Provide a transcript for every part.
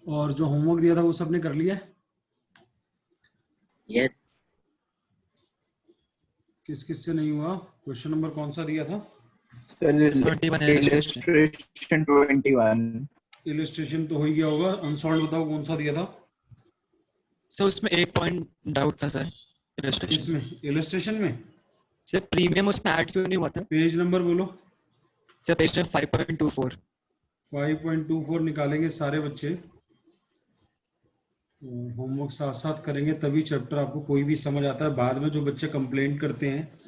और जो होमवर्क दिया था वो सबने कर लिया? यस किस किस से नहीं हुआ? क्वेश्चन नंबर कौन सा दिया था? इलस्ट्रेशन 21। इलस्ट्रेशन तो हो ही गया होगा। अनसॉल्व बताओ कौन सा दिया था? सर उसमें एक पॉइंट डाउट था सर। इसमें इलस्ट्रेशन में सर प्रीमियम उसमें ऐड क्यों नहीं हुआ था? पेज नंबर बोलो। Sir page number 5.24। 5.24 निकालेंगे सारे बच्चे। होमवर्क साथ साथ करेंगे तभी चैप्टर आपको कोई भी समझ आता है। बाद में जो बच्चे कंप्लेंट करते हैं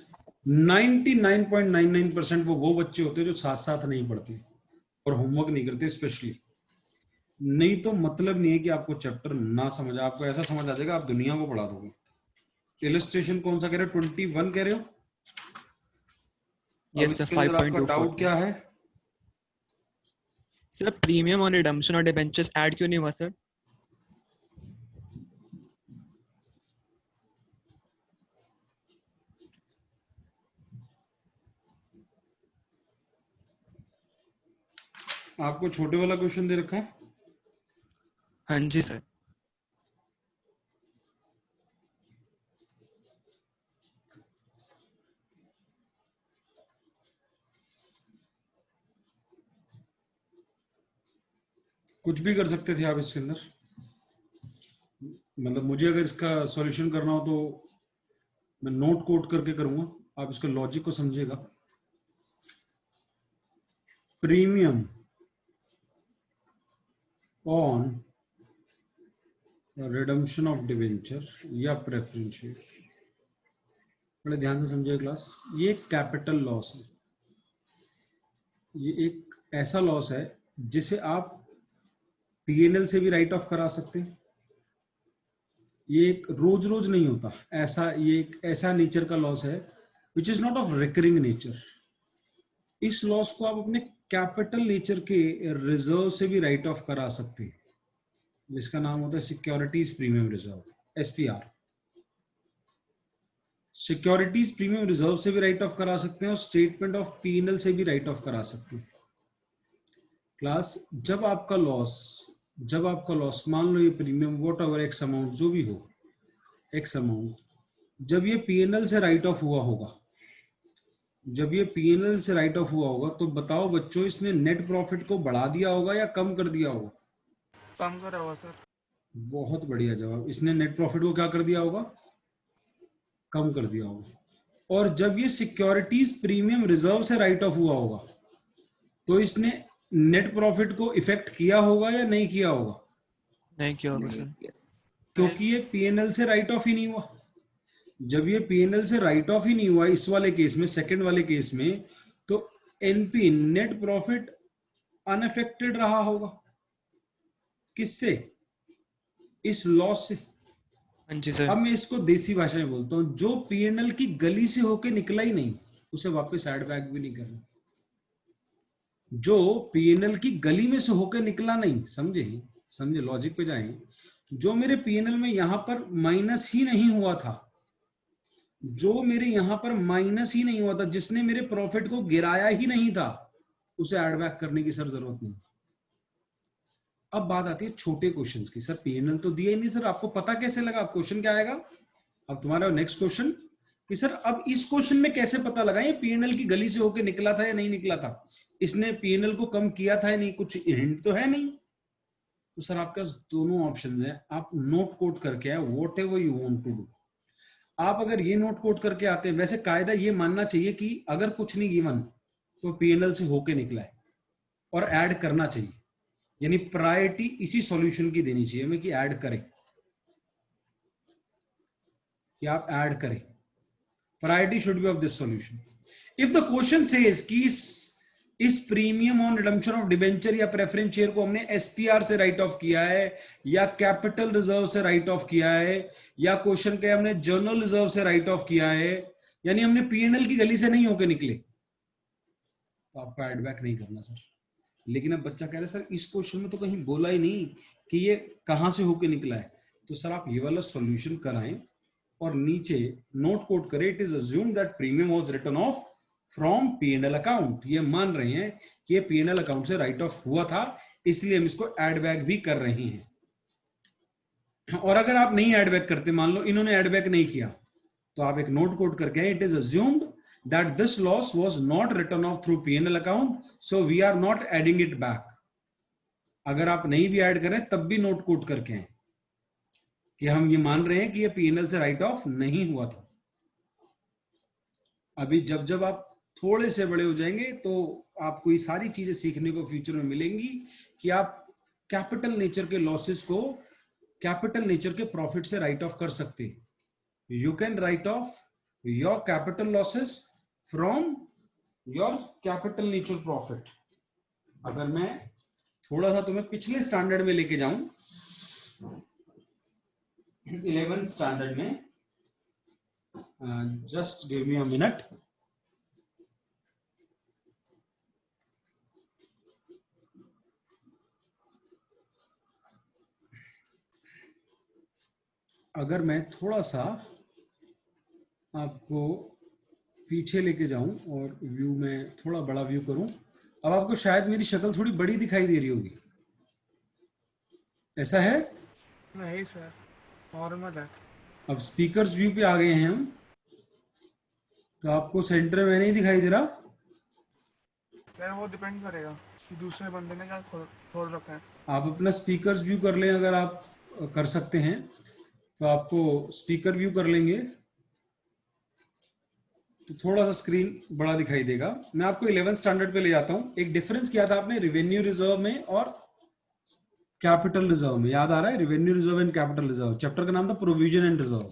99.99% वो बच्चे होते हैं जो साथ साथ नहीं पढ़ते और होमवर्क नहीं करते स्पेशली। नहीं तो मतलब नहीं है कि आपको चैप्टर ना समझ, आपको ऐसा समझ आ जाएगा आप दुनिया को पढ़ा दोगे। इलस्ट्रेशन कौन सा कह रहे हो? 21 कह रहे हो? Yes sir. 5.24 डाउट क्या है? सर प्रीमियम और रिडम्पशन और डिबेंचर्स ऐड क्यों नहीं हुआ सर? आपको छोटे वाला क्वेश्चन दे रखा है? हाँ जी सर। कुछ भी कर सकते थे आप इसके अंदर। मतलब मुझे अगर इसका सॉल्यूशन करना हो तो मैं नोट कोट करके करूंगा, आप इसके लॉजिक को समझिएगा। Premium on redemption of debenture या प्रेफरेंस शेयर, बड़े ध्यान से समझिए क्लास। ये कैपिटल लॉस है। ये एक ऐसा लॉस है जिसे आप पीएनएल से भी राइट ऑफ करा सकते हैं। ये एक रोज रोज नहीं होता ऐसा, ये एक ऐसा नेचर का लॉस है which is not of recurring nature. इस लॉस को आप अपने कैपिटल नेचर के रिजर्व से भी राइट ऑफ करा सकते हैं, जिसका नाम होता है securities premium reserve, SPR. Securities premium reserve से भी राइट ऑफ करा सकते हैं और स्टेटमेंट ऑफ पीएनएल से भी राइट ऑफ करा सकते हैं। क्लास जब आपका लॉस मान लो ये premium what ever x amount जो भी हो, एक्स अमाउंट, जब ये पीएनएल से राइट ऑफ हुआ होगा, जब ये पीएनएल से राइट ऑफ हुआ होगा तो बताओ बच्चों इसने नेट प्रॉफिट को बढ़ा दिया होगा या कम कर दिया होगा? कम करा हुआ सर। बहुत बढ़िया जवाब। इसने नेट प्रॉफिट को क्या कर दिया होगा? कम कर दिया होगा। और जब ये सिक्योरिटीज प्रीमियम रिजर्व से राइट ऑफ हुआ होगा तो इसने नेट प्रॉफिट को इफेक्ट किया होगा या नहीं किया होगा? नहीं किया होगा सर, क्योंकि ये पीएनएल से राइट ऑफ ही नहीं हुआ। जब ये पीएनएल से राइट ऑफ ही नहीं हुआ इस वाले केस में, सेकंड वाले केस में, तो एनपी नेट प्रॉफिट अनअफेक्टेड रहा होगा। किससे? इस लॉस से। हाँ जी सर। अब मैं इसको देसी भाषा में बोलता हूं, जो पीएनएल की गली से होके निकला ही नहीं उसे वापस एड बैक भी नहीं करना। जो पीएनएल की गली में से होकर निकला नहीं, समझे लॉजिक पे जाएं, जो मेरे पीएनएल में यहां पर माइनस ही नहीं हुआ था, जो मेरे यहां पर माइनस ही नहीं हुआ था, जिसने मेरे प्रॉफिट को गिराया ही नहीं था, उसे ऐड बैक करने की सर जरूरत नहीं। अब बात आती है छोटे क्वेश्चंस की। सर पीएनएल तो दिया ही नहीं, सर आपको पता कैसे लगा? अब क्वेश्चन क्या आएगा? अब तुम्हारा नेक्स्ट क्वेश्चन कि सर अब इस क्वेश्चन में कैसे पता लगा ये पीएनएल की गली से होकर निकला था या नहीं निकला था, इसने पीएनएल को कम किया था या नहीं, कुछ हिंट तो है नहीं। तो सर आपके पास दोनों ऑप्शन है, आप नोट कोट करके आए whatever you want to do. आप अगर ये नोट कोट करके आते हैं, वैसे कायदा ये मानना चाहिए कि अगर कुछ नहीं गिवन तो पीएनएल से होके निकला है और ऐड करना चाहिए, यानी प्रायोरिटी इसी सॉल्यूशन की देनी चाहिए हमें कि ऐड करें, कि आप ऐड करें। Priority should be of this solution. If the question says कि इस premium on redemption of debenture या प्रेफरेंस शेयर को हमने एसपीआर से राइट ऑफ किया है या कैपिटल रिजर्व से राइट ऑफ किया है, या क्वेश्चन के हमने जर्नल रिजर्व से राइट ऑफ किया है, यानी हमने पीएनएल की गली से नहीं होकर निकले, तो आपको ऐड बैक नहीं करना सर। लेकिन अब बच्चा कह रहा है सर इस क्वेश्चन में तो कहीं बोला ही नहीं कि ये कहां से होकर निकला है, तो सर आप ये वाला सॉल्यूशन कराएं और नीचे नोट कोट करें, it is assumed that premium was written off from PNL account. ये मान रहे हैं कि ये पीएनएल अकाउंट से राइट ऑफ हुआ था, इसलिए हम इसको एड बैक भी कर रहे हैं। और अगर आप नहीं एड बैक करते, मान लो इन्होंने एड बैक नहीं किया, तो आप एक नोट कोट करके आए, it is assumed that this loss was not written off through PNL account, so we are not adding it back. अगर आप नहीं भी ऐड करें तब भी नोट कोट करके आए कि हम ये मान रहे हैं कि ये पीएनएल से राइट ऑफ नहीं हुआ था। अभी जब जब आप थोड़े से बड़े हो जाएंगे तो आपको ये सारी चीजें सीखने को फ्यूचर में मिलेंगी कि आप कैपिटल नेचर के लॉसेस को कैपिटल नेचर के प्रॉफिट से राइट ऑफ कर सकते हैं। You can write of your capital losses from your capital nature profit. अगर मैं थोड़ा सा तुम्हें पिछले स्टैंडर्ड में लेके जाऊं, 11th स्टैंडर्ड में, just give me a minute. अगर मैं थोड़ा सा आपको पीछे लेके जाऊं और व्यू में थोड़ा बड़ा व्यू करूं, अब आपको शायद मेरी शक्ल थोड़ी बड़ी दिखाई दे रही होगी, ऐसा है? नहीं सर, नॉर्मल है। अब स्पीकर्स व्यू पे आ गए हैं हम, तो आपको सेंटर में नहीं दिखाई दे रहा? सर वो डिपेंड करेगा कि दूसरे बंदे ने क्या खोल रखा है। आप अपना स्पीकर्स व्यू कर लें, अगर आप कर सकते हैं तो आपको स्पीकर व्यू कर लेंगे तो थोड़ा सा स्क्रीन बड़ा दिखाई देगा। मैं आपको 11th स्टैंडर्ड पे ले जाता हूं। एक डिफरेंस किया था आपने रेवेन्यू रिजर्व में और कैपिटल रिजर्व में, याद आ रहा है? Revenue reserve and capital reserve, chapter का नाम था प्रोविजन एंड रिजर्व,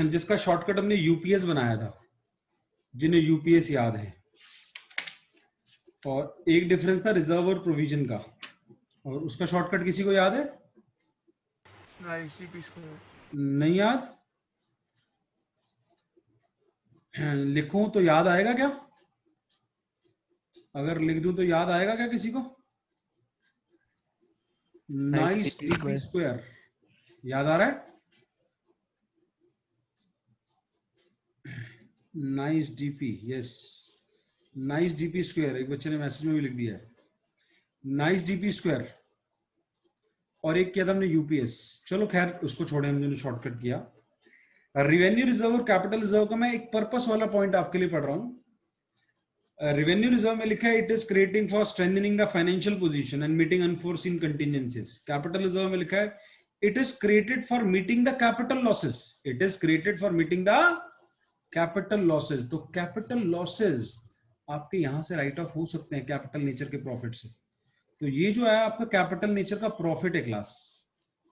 जिसका शॉर्टकट हमने यूपीएस बनाया था, जिन्हें यूपीएस याद है। और एक डिफरेंस था रिजर्व और प्रोविजन का, और उसका शॉर्टकट किसी को याद है? नहीं याद? लिखूं तो याद आएगा क्या? अगर लिख दूं तो याद आएगा क्या किसी को? नाइस डीपी स्क्वायर, याद आ रहा है? Nice DP, yes, nice DP square. एक बच्चे ने मैसेज में भी लिख दिया है नाइस डीपी स्क्वायर। और एक किया था हमने यूपीएस, चलो खैर उसको छोड़े, हमने शॉर्टकट किया। रेवेन्यू रिजर्व और कैपिटल रिजर्व का मैं एक पर्पस वाला पॉइंट आपके लिए पढ़ रहा हूं। रेवेन्यू रिजर्व में लिखा है it is creating for strengthening the financial position and meeting unforeseen contingencies. Capital reserve में लिखा है it is created for meeting the capital losses. It is created for meeting the capital losses. तो capital losses आपके यहां से write of हो सकते हैं कैपिटल नेचर के प्रॉफिट से। तो ये जो है आपका कैपिटल नेचर का प्रॉफिट है class,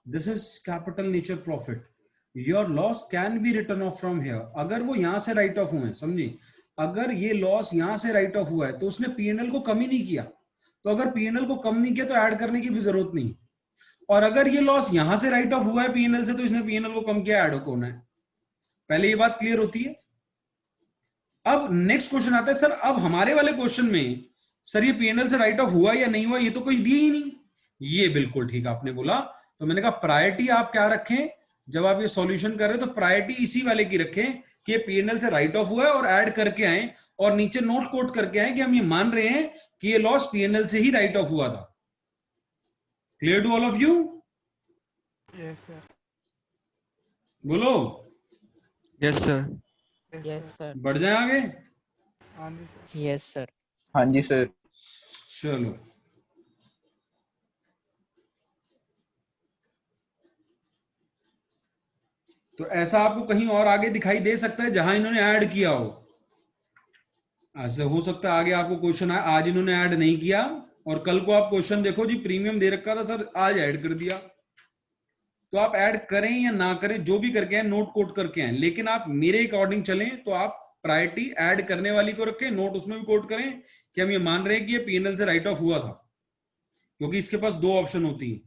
this is capital nature profit. Your loss can be return of from here. अगर वो यहां से राइट ऑफ हुए, समझिए, अगर ये लॉस यहां से राइट ऑफ हुआ है तो उसने पीएनएल को कम ही नहीं किया। तो अगर पीएनएल को कम नहीं किया तो ऐड करने की भी जरूरत नहीं। और अगर ये लॉस यहां से राइट ऑफ हुआ है पीएनएल से तो इसने पीएनएल को कम किया, ऐड होना है। पहले ये बात क्लियर होती है। अब नेक्स्ट क्वेश्चन आता है, सर अब हमारे वाले क्वेश्चन में सर ये पीएनएल से राइट ऑफ हुआ या नहीं हुआ, ये तो कोई दिया ही नहीं। ये बिल्कुल ठीक आपने बोला। तो मैंने कहा प्रायोरिटी आप क्या रखें जब आप ये सॉल्यूशन कर रहे हो, तो प्रायोरिटी इसी वाले की रखें कि पीएनएल से राइट ऑफ हुआ है और ऐड करके आए और नीचे नोट कोट करके आए कि हम ये मान रहे हैं कि ये लॉस पीएनएल से ही राइट ऑफ हुआ था। Clear to all of you? Yes sir. बोलो यस सर। Yes sir. बढ़ जाए आगे। हाँ जी सर। Yes sir. हाँ जी सर। चलो तो ऐसा आपको कहीं और आगे दिखाई दे सकता है जहां इन्होंने ऐड किया हो। ऐसे हो सकता है आगे आपको क्वेश्चन आए, आज इन्होंने ऐड नहीं किया और कल को आप क्वेश्चन देखो जी प्रीमियम दे रखा था सर, आज ऐड कर दिया। तो आप ऐड करें या ना करें, जो भी करके आए नोट कोट करके आए, लेकिन आप मेरे अकॉर्डिंग चलें तो आप प्रायोरिटी ऐड करने वाली को रखें, नोट उसमें भी कोट करें कि हम ये मान रहे हैं कि ये पीएनएल से राइट ऑफ हुआ था, क्योंकि इसके पास दो ऑप्शन होती है।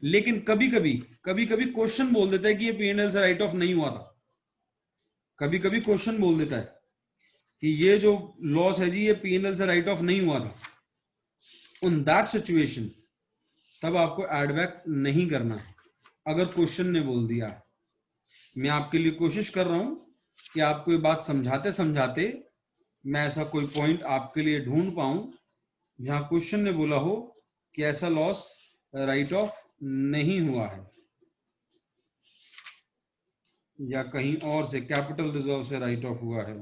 लेकिन कभी कभी क्वेश्चन बोल देता है कि ये पीएनएल से राइट ऑफ नहीं हुआ था। कभी कभी क्वेश्चन बोल देता है कि ये जो लॉस है जी ये पीएनएल से राइट ऑफ नहीं हुआ था। उन दैट सिचुएशन तब आपको एड बैक नहीं करना है, अगर क्वेश्चन ने बोल दिया। मैं आपके लिए कोशिश कर रहा हूं कि आपको ये बात समझाते समझाते मैं ऐसा कोई पॉइंट आपके लिए ढूंढ पाऊं जहां क्वेश्चन ने बोला हो कि ऐसा लॉस राइट ऑफ नहीं हुआ है, या कहीं और से कैपिटल रिजर्व से राइट ऑफ हुआ है।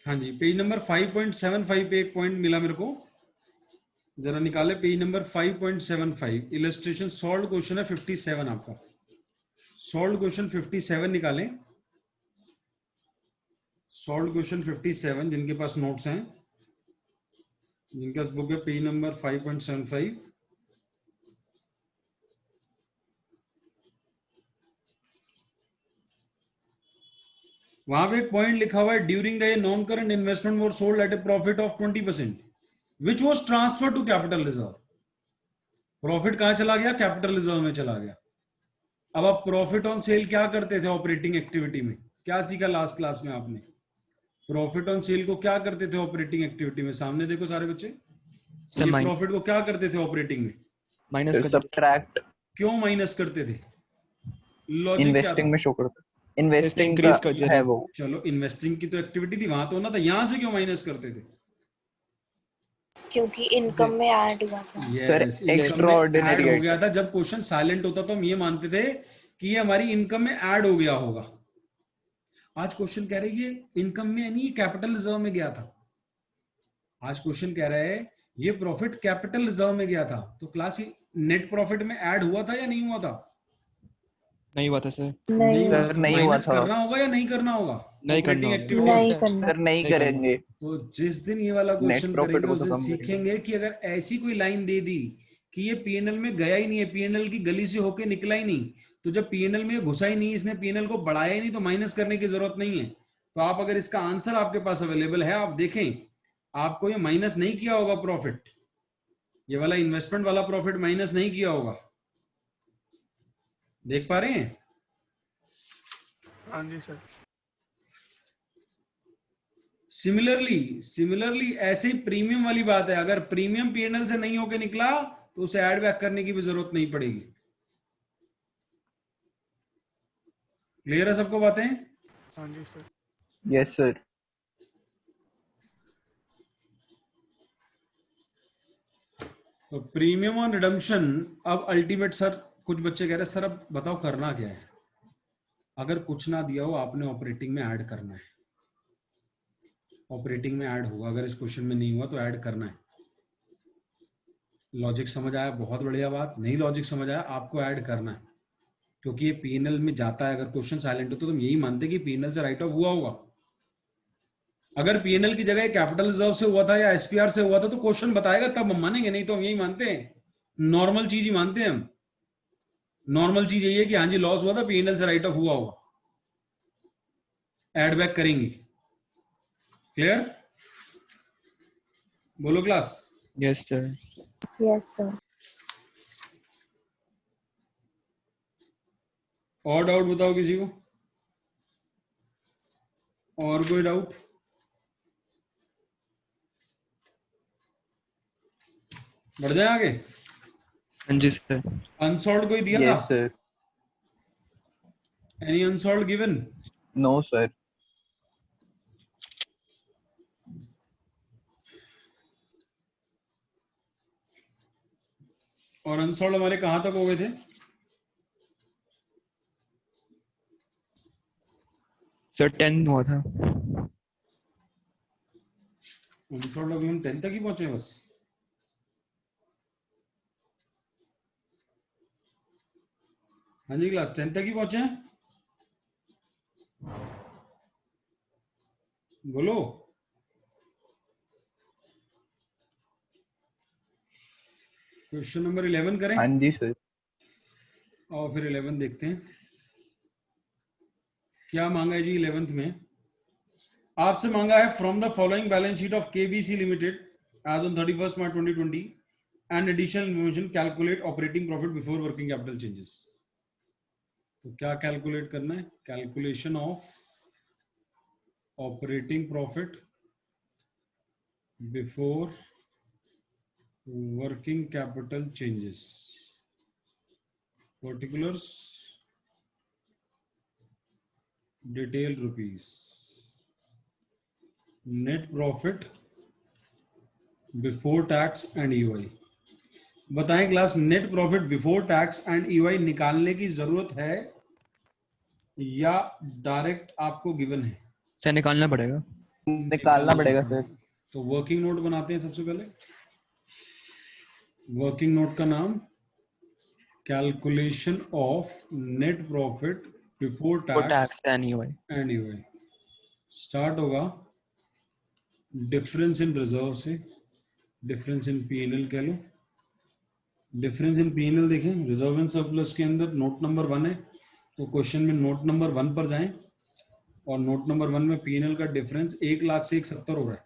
हाँ जी, पेज नंबर 5.75 पे एक पॉइंट मिला मेरे को, जरा निकाले page number 5.75, illustration solve question है 57 आपका, सॉल्व क्वेश्चन 57 निकालें, सॉल्व क्वेश्चन 57 जिनके पास नोट्स हैं, जिनके पास बुक है, पेज नंबर 5.75, वहां पे एक पॉइंट लिखा हुआ है, during the non current investment were sold at a profit of 20% which was transfer to capital reserve. Profit कहां चला गया? कैपिटल रिजर्व में चला गया। अब आप प्रॉफिट ऑन सेल क्या करते थे ऑपरेटिंग एक्टिविटी में? क्या सीखा लास्ट क्लास में आपने? प्रॉफिट ऑन सेल को क्या करते थे ऑपरेटिंग एक्टिविटी में? सामने देखो सारे बच्चे, ये प्रॉफिट को क्या करते थे ऑपरेटिंग में? माइनस कर देते। सब्ट्रैक्ट क्यों माइनस करते थे? लॉजिक क्या था? इन्वेस्टिंग में शो करता है, इन्वेस्टिंग increase का कर दे रहे है हैं। वो। चलो इन्वेस्टिंग की तो एक्टिविटी थी, वहां तो होना था, यहां से क्यों माइनस करते थे? क्योंकि इनकम में ऐड हुआ था। यस, इनकम में extraordinary ऐड हो item। गया था। जब क्वेश्चन साइलेंट होता तो हम ये मानते थे कि ये हमारी इनकम में ऐड हो गया होगा। आज क्वेश्चन कह रहे ये इनकम में नहीं, कैपिटल रिजर्व में गया था। आज क्वेश्चन कह रहा है ये प्रॉफिट कैपिटल रिजर्व में गया था, तो क्लास नेट प्रॉफिट में ऐड हुआ था या नहीं हुआ था? नहीं हुआ था सर। नहीं हुआ सर था। नहीं हुआ माइनस था, करना होगा या नहीं करना होगा? नहीं करना ऑपरेटिंग होगा। एक्टिविटी नहीं करना। सर नहीं नहीं करना। करेंगे। तो जिस दिन ये वाला नेट क्वेश्चन प्रॉफिट करेंगे को उस तो दिन कम करेंगे। सीखेंगे कि अगर ऐसी कोई लाइन दे दी कि ये पीएनएल में गया ही नहीं है, पीएनएल की गली से होके निकला ही नहीं, तो जब पीएनएल में घुसा ही नहीं, इसने पीएनएल को बढ़ाया ही नहीं, तो माइनस करने की जरूरत नहीं है। तो आप अगर इसका आंसर आपके पास अवेलेबल है, आप देखें, आपको ये माइनस नहीं किया होगा प्रॉफिट, ये वाला इन्वेस्टमेंट वाला प्रॉफिट माइनस नहीं किया होगा। देख पा रहे हैं? हाँ जी सर। सिमिलरली ऐसे ही प्रीमियम वाली बात है, अगर प्रीमियम पीएनएल से नहीं होके निकला तो उसे ऐड बैक करने की भी जरूरत नहीं पड़ेगी। क्लियर है सबको बातें? हाँ जी सर। Yes sir. तो प्रीमियम ऑन रिडम्पशन, अब अल्टीमेट सर, कुछ बच्चे कह रहे हैं सर अब बताओ करना क्या है? अगर कुछ ना दिया हो, आपने ऑपरेटिंग में ऐड करना है। ऑपरेटिंग में ऐड होगा, अगर इस क्वेश्चन में नहीं हुआ तो ऐड करना है। लॉजिक समझ आया? बहुत बढ़िया बात। नहीं लॉजिक समझ आया, आपको ऐड करना है, क्योंकि ये पीएनएल में जाता है। अगर क्वेश्चन साइलेंट हो तो तुम यही मानते कि पीएनएल से राइट ऑफ हुआ होगा। अगर पीएनएल की जगह कैपिटल रिजर्व से हुआ था या एसपीआर से हुआ था तो क्वेश्चन बताएगा, तब हम मानेंगे, नहीं तो हम यही मानते हैं, नॉर्मल चीज ही मानते हैं हम। नॉर्मल चीज यही है कि हाँ जी लॉस हुआ था, पीएनएल से राइट ऑफ हुआ होगा, एड बैक करेंगे। क्लियर? बोलो class. Yes sir. Yes sir. और डाउट बताओ किसी को? और कोई डाउट? बढ़ जाए आगे। हाँ जी सर। अनसॉल्व कोई दिया यस था? Sir. Any unsolved given? No sir. और अनसॉल्व हमारे कहां तक हो गए थे? सर 10 हुआ था। अनसॉल्व अभी हम 10 तक ही पहुंचे बस। हाँ जी क्लास 10 तक ही पहुंचे हैं? बोलो। क्वेश्चन नंबर 11 करें। हाँ जी सर। और फिर 11 देखते हैं क्या मांगा है जी। 11th में आपसे मांगा है from the following balance sheet of KBC limited as on 31 March 2020 and additional information calculate operating profit before working capital changes. तो क्या कैलकुलेट करना है? Calculation of operating profit before working capital changes, particulars, detail rupees, net profit before tax and EY। बताएं class, net profit before tax and EY निकालने की जरूरत है या डायरेक्ट आपको गिवन है? सर निकालना पड़ेगा। निकालना पड़ेगा सर। तो वर्किंग नोट बनाते हैं सबसे पहले। वर्किंग नोट का नाम calculation of net profit before tax tax and EY. And EY। Start होगा डिफरेंस इन रिजर्व से, डिफरेंस इन P&L कह लो। डिफरेंस इन P&L देखें, रिजर्व एंड सरप्लस के अंदर नोट नंबर 1 है, तो क्वेश्चन में नोट नंबर 1 पर जाएं और नोट नंबर 1 में P&L का डिफरेंस 1 लाख से 170 हो रहा है।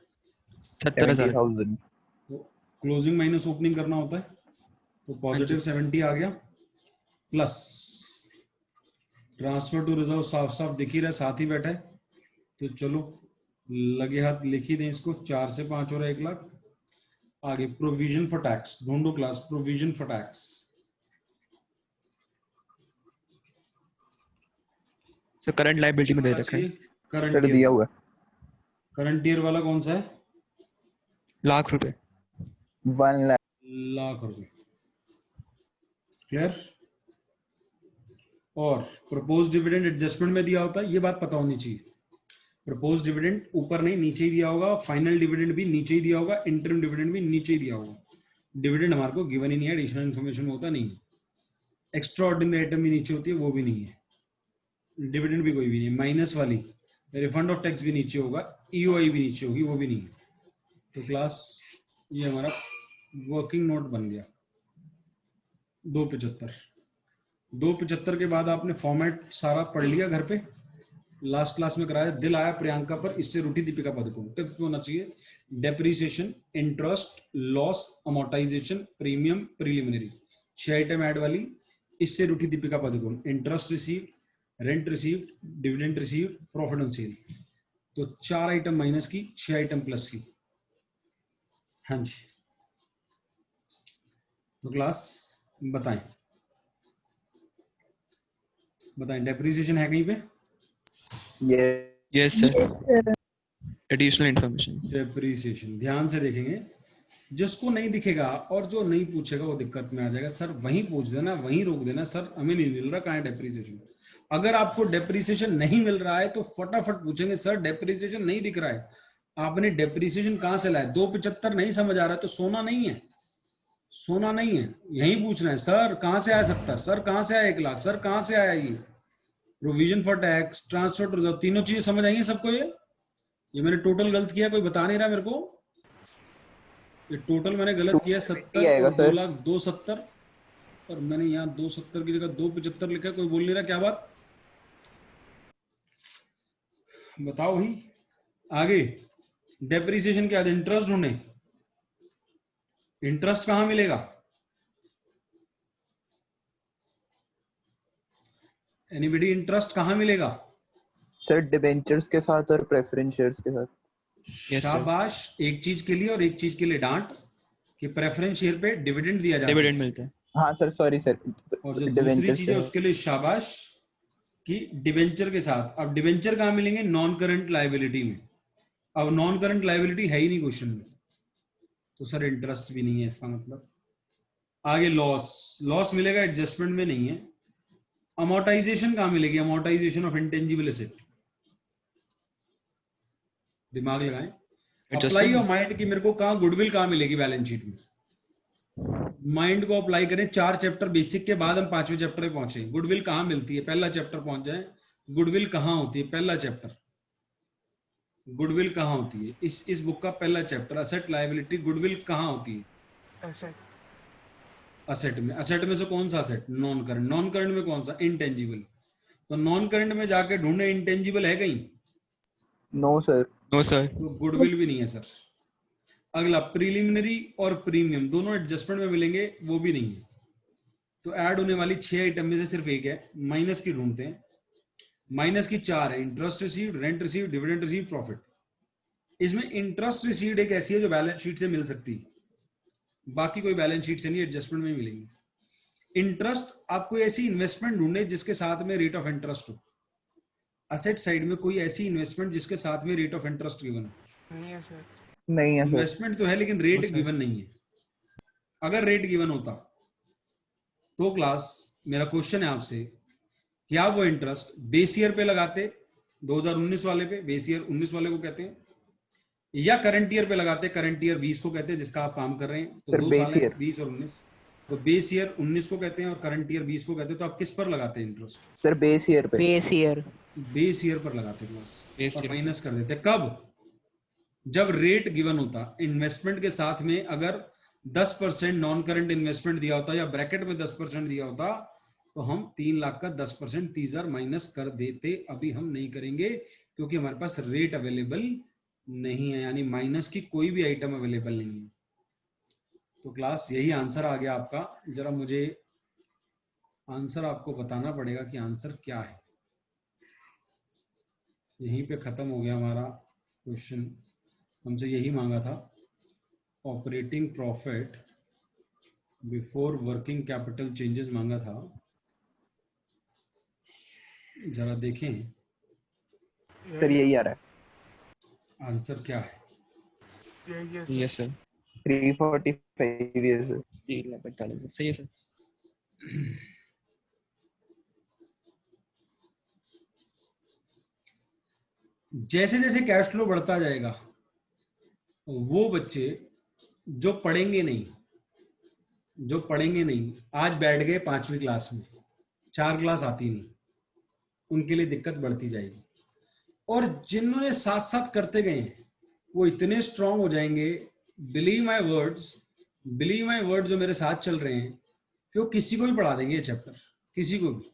70,000। 70,000। तो क्लोजिंग माइनस ओपनिंग करना होता है, तो पॉजिटिव 70 आ गया, प्लस ट्रांसफर टू रिजर्व साफ साफ दिख ही रहा है, साथ ही बैठा है, तो चलो लगे हाथ लिख ही दें इसको। 4 से 5 हो रहा है 1 लाख। आगे प्रोविजन फॉर टैक्स ढूंढो class, provision for tax. Sir current liability में दे रखा है। करंट सर दिया हुआ करंट ईयर वाला कौन सा है? लाख रुपए। 1 लाख। लाख रुपए। क्लियर? और प्रपोज डिविडेंड एडजस्टमेंट में दिया होता है, ये बात पता होनी चाहिए। प्रपोज डिविडेंड ऊपर नहीं नीचे ही दिया होगा, फाइनल डिविडेंड भी नीचे ही दिया होगा, इंटरम डिविडेंड भी नीचे ही दिया होगा। डिविडेंड हमारे को गिवन ही नहीं है, एडिशनल इन्फॉर्मेशन में होता नहीं है। एक्स्ट्रा ऑर्डिनरी आइटम भी नीचे होती है, वो भी नहीं है। डिविडेंड भी कोई भी नहीं है। माइनस वाली रिफंड ऑफ टैक्स भी नीचे होगा, EOI भी नीचे होगी, वो भी नहीं है। तो क्लास ये हमारा वर्किंग नोट बन गया 275। 275 के बाद आपने फॉर्मेट सारा पढ़ लिया घर पे, लास्ट क्लास में कराया। दिल आया प्रियंका पर, इससे रूठी दीपिका पादुकोण। टिप्स होना चाहिए depreciation, interest, loss, amortisation, premium, preliminary. 6 item add वाली, इससे रूठी Deepika Padukone. Interest received, rent received, dividend received, profit on sale. तो 4 आइटम माइनस की, 6 आइटम प्लस की। हाँ जी, तो क्लास बताएं डेप्रीसिएशन है कहीं पे? ये yes sir. Additional information. Depreciation ध्यान से देखेंगे, जिसको नहीं दिखेगा और जो नहीं पूछेगा वो दिक्कत में आ जाएगा। सर वहीं पूछ देना, वहीं रोक देना, सर हमें नहीं मिल रहा, कहाँ है डेप्रीसिएशन। अगर आपको डेप्रीसिएशन नहीं मिल रहा है तो फटाफट पूछेंगे, सर डेप्रीसिएशन नहीं दिख रहा है, आपने डेप्रीसिएशन कहाँ से लाया? 275 नहीं समझ आ रहा है तो सोना नहीं है, सोना नहीं है, यही पूछना है। सर कहाँ से आया 70? सर कहाँ से आया 1 लाख? सर कहाँ से आया ये? Provision for tax, transfer to reserve, तीनों चीजें समझ आएंगी सबको। ये मैंने टोटल गलत किया, कोई बता नहीं रहा मेरे को। ये टोटल मैंने गलत किया 70 और 2 लाख 270, और मैंने यहाँ 270 की जगह 275 लिखा। कोई बोल नहीं रहा, क्या बात बताओ भाई। आगे डेप्रीसिएशन के बाद इंटरेस्ट ढूंढे। इंटरेस्ट कहां मिलेगा? एनीबॉडी, इंटरेस्ट कहां मिलेगा? सर डिबेंचर्स के साथ और प्रेफरेंस शेयर्स के साथ। शाबाश, एक चीज के लिए और एक चीज के लिए डांट कि प्रेफरेंस शेयर पे डिविडेंड दिया जाता है। डिविडेंड मिलता है। हाँ सर, सॉरी सर। और जो दूसरी चीज है उसके लिए शाबाश कि डिबेंचर के साथ। अब डिबेंचर कहां मिलेंगे? नॉन करंट लायबिलिटी में। अब नॉन करंट लायबिलिटी है ही नहीं क्वेश्चन में, तो सर इंटरेस्ट भी नहीं है इसका मतलब। आगे लॉस मिलेगा, एडजस्टमेंट में नहीं है। अमोर्टाइजेशन कहां मिलेगी? Amortisation of intangible asset. दिमाग लगाएं, अप्लाई योर माइंड कि मेरे को कहां गुडविल कहां मिलेगी बैलेंस शीट में। माइंड को अप्लाई करें। 4 चैप्टर बेसिक के बाद हम 5वें चैप्टर पे पहुंचे। गुडविल कहां मिलती है? पहला चैप्टर पहुंच जाए। गुडविल कहां होती है? पहला चैप्टर। गुडविल कहां होती है? इस बुक का पहला चैप्टर, असेट लायबिलिटी, गुडविल कहां होती है? ऐसे असेट में से कौन सा asset? Non current. Non current में कौन सा? इंटेंजिबल। तो नॉन करंट में जाके ढूंढे इंटेंजिबल है कहीं? No sir. No sir. तो गुडविल भी नहीं है सर। अगला प्रीलिमिनरी और प्रीमियम दोनों एडजस्टमेंट में मिलेंगे, वो भी नहीं है। तो ऐड होने वाली 6 आइटम में से सिर्फ एक है, माइनस की ढूंढते हैं। माइनस की 4 है, interest received, rent received, dividend received, profit. इसमें इंटरेस्ट रिसीव्ड एक ऐसी है जो बैलेंस शीट से मिल सकती है, बाकी कोई बैलेंस शीट से नहीं, एडजस्टमेंट में मिलेंगे। इंटरेस्ट, आप कोई ऐसी इन्वेस्टमेंट ढूंढे जिसके साथ में रेट ऑफ इंटरेस्ट हो। असेट साइड में कोई ऐसी इन्वेस्टमेंट जिसके साथ में रेट ऑफ इंटरेस्ट गिवन हो। नहीं है सर। नहीं है सर। इन्वेस्टमेंट तो है लेकिन रेट No, sir. गिवन नहीं है। अगर रेट गिवन होता तो क्लास, मेरा क्वेश्चन है आपसे, क्या वो इंटरेस्ट बेस ईयर पे लगाते 2019 वाले पे, बेस ईयर 19 वाले को कहते हैं, या करंट ईयर पे लगाते, करंट ईयर 20 को कहते हैं जिसका आप काम कर रहे हैं। तो सर, 2 base साल है, year। 20 और 19। तो बेस ईयर 19 को कहते हैं और करंट ईयर 20 को कहते हैं। तो आप किस पर लगाते हैं इंटरेस्ट? सर बेस ईयर पे। Base year. बेस ईयर पर लगाते क्लास, Base और year, माइनस कर देते। कब? जब रेट गिवन होता। इन्वेस्टमेंट के साथ में अगर 10% नॉन करंट इन्वेस्टमेंट दिया होता या ब्रैकेट में 10% दिया होता तो हम 3 लाख का 10% 30,000 माइनस कर देते। अभी हम नहीं करेंगे क्योंकि हमारे पास रेट अवेलेबल नहीं है, यानी माइनस की कोई भी आइटम अवेलेबल नहीं है। तो क्लास यही आंसर आ गया आपका। जरा मुझे आंसर आपको बताना पड़ेगा कि आंसर क्या है। यहीं पे खत्म हो गया हमारा क्वेश्चन। हमसे यही मांगा था, operating profit before working capital changes मांगा था। जरा देखें सर यही आ रहा है। आंसर क्या है। यही है sir. Yes sir. 345 years sir। 3,45,000 सही है सर। जैसे जैसे कैश फ्लो बढ़ता जाएगा, वो बच्चे जो पढ़ेंगे नहीं, आज बैठ गए 5वीं क्लास में, 4 क्लास आती नहीं, उनके लिए दिक्कत बढ़ती जाएगी। और जिन्होंने साथ साथ करते गए हैं वो इतने स्ट्रांग हो जाएंगे। बिलीव माय वर्ड्स, जो मेरे साथ चल रहे हैं, कि वो किसी को भी पढ़ा देंगे ये चैप्टर, किसी को भी,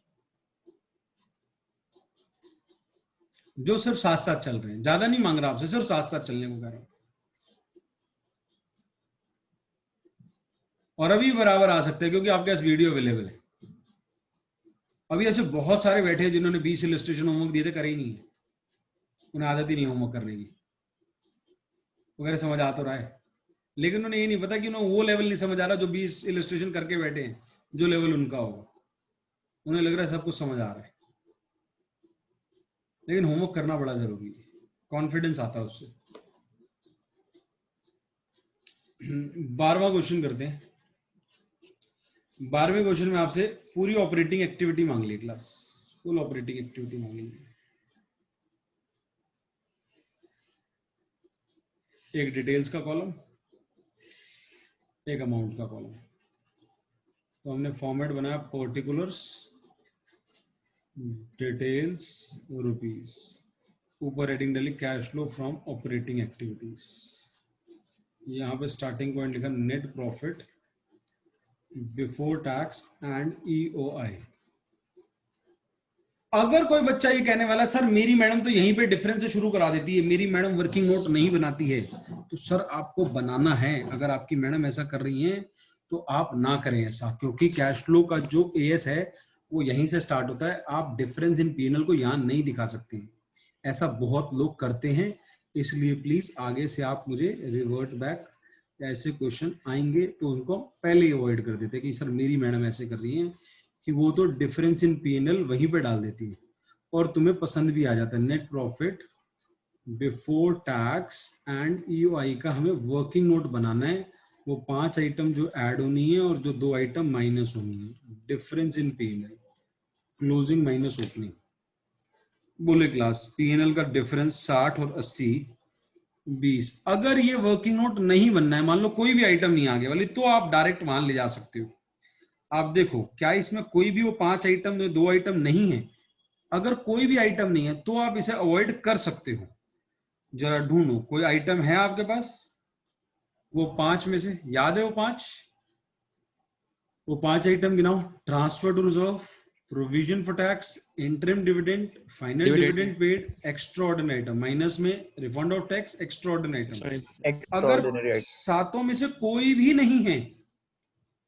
जो सिर्फ साथ साथ चल रहे हैं। ज्यादा नहीं मांग रहा आपसे, सिर्फ साथ साथ चलने को कह रहा हूं। और अभी बराबर आ सकते हैं क्योंकि आपके पास वीडियो अवेलेबल है। अभी ऐसे बहुत सारे बैठे हैं जिन्होंने 20 इलस्ट्रेशन होमवर्क दिए थे, करे ही नहीं है, उन्हें आदत ही नहीं होमवर्क करने की, वगैरह समझ आ तो रहा है, लेकिन उन्हें ये नहीं पता कि उन्हें वो लेवल नहीं समझ आ रहा जो 20 इलस्ट्रेशन करके बैठे हैं, जो लेवल उनका होगा। उन्हें लग रहा है सब कुछ समझ आ रहा है, लेकिन होमवर्क करना बड़ा जरूरी है, कॉन्फिडेंस आता है उससे। 12वां क्वेश्चन करते हैं। 12वें क्वेश्चन में आपसे पूरी ऑपरेटिंग एक्टिविटी मांग ली क्लास, फुल ऑपरेटिंग एक्टिविटी मांग ली। एक डिटेल्स का कॉलम, एक अमाउंट का कॉलम। तो हमने फॉर्मेट बनाया पर्टिकुलर्स, डिटेल्स, रुपीस, ऊपर हेडिंग डाली cash flow from operating activities. यहाँ पे स्टार्टिंग पॉइंट लिखा net profit before tax and EOI। अगर कोई बच्चा ये कहने वाला सर मेरी मैडम तो यहीं पे डिफरेंस से शुरू करा देती है, मेरी मैडम वर्किंग नोट नहीं बनाती है, तो सर आपको बनाना है। अगर आपकी मैडम ऐसा कर रही हैं तो आप ना करें ऐसा, क्योंकि कैश फ्लो का जो AS है वो यहीं से स्टार्ट होता है। आप डिफरेंस इन P&L को यहाँ नहीं दिखा सकते हैं, ऐसा बहुत लोग करते हैं। इसलिए प्लीज आगे से आप मुझे रिवर्ट बैक, ऐसे क्वेश्चन आएंगे तो उनको पहले ही अवॉइड कर देते कि सर मेरी मैडम ऐसे कर रही हैं, कि वो तो डिफरेंस इन P&L वहीं पे डाल देती है और तुम्हें पसंद भी आ जाता है। Net profit before tax and EOI का हमें वर्किंग नोट बनाना है। वो 5 आइटम जो ऐड होनी है और जो 2 आइटम माइनस होनी है। Difference in P&L, closing minus opening. बोले क्लास P&L का डिफरेंस 60 और 80 20। अगर ये वर्किंग नोट नहीं बनना है, मान लो कोई भी आइटम नहीं आगे वाली, तो आप डायरेक्ट वहां ले जा सकते हो। आप देखो क्या इसमें कोई भी वो 5 आइटम में 2 आइटम नहीं है, अगर कोई भी आइटम नहीं है तो आप इसे अवॉइड कर सकते हो। जरा ढूंढो कोई आइटम है आपके पास, वो 5 में से याद है वो 5, वो 5 आइटम गिनाओ। Transfer to reserve, provision for tax, interim dividend, final dividend paid, extra ordinary item, minus में refund of tax, extra ordinary item. Sorry. अगर एक्स्ट्राऑर्डिनरी आइटम। सातों में से कोई भी नहीं है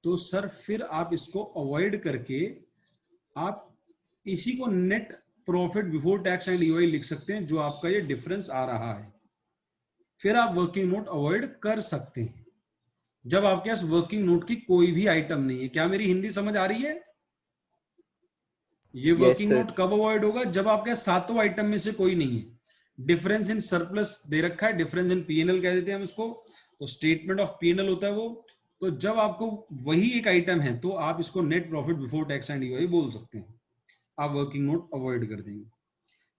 तो सर फिर आप इसको अवॉइड करके आप इसी को net profit before tax and EOI लिख सकते हैं, जो आपका ये डिफरेंस आ रहा है। फिर आप वर्किंग नोट अवॉइड कर सकते हैं जब आपके पास वर्किंग नोट की कोई भी आइटम नहीं है। क्या मेरी हिंदी समझ आ रही है? ये वर्किंग sir. नोट कब अवॉइड होगा? जब आपके सातों आइटम में से कोई नहीं है। डिफरेंस इन सरप्लस दे रखा है, डिफरेंस इन पीएनएल कह देते हैं हम इसको, तो स्टेटमेंट ऑफ पीएनएल होता है वो। तो जब आपको वही एक आइटम है तो आप इसको net profit before tax and EOI बोल सकते हैं। आप वर्किंग नोट अवॉइड कर देंगे।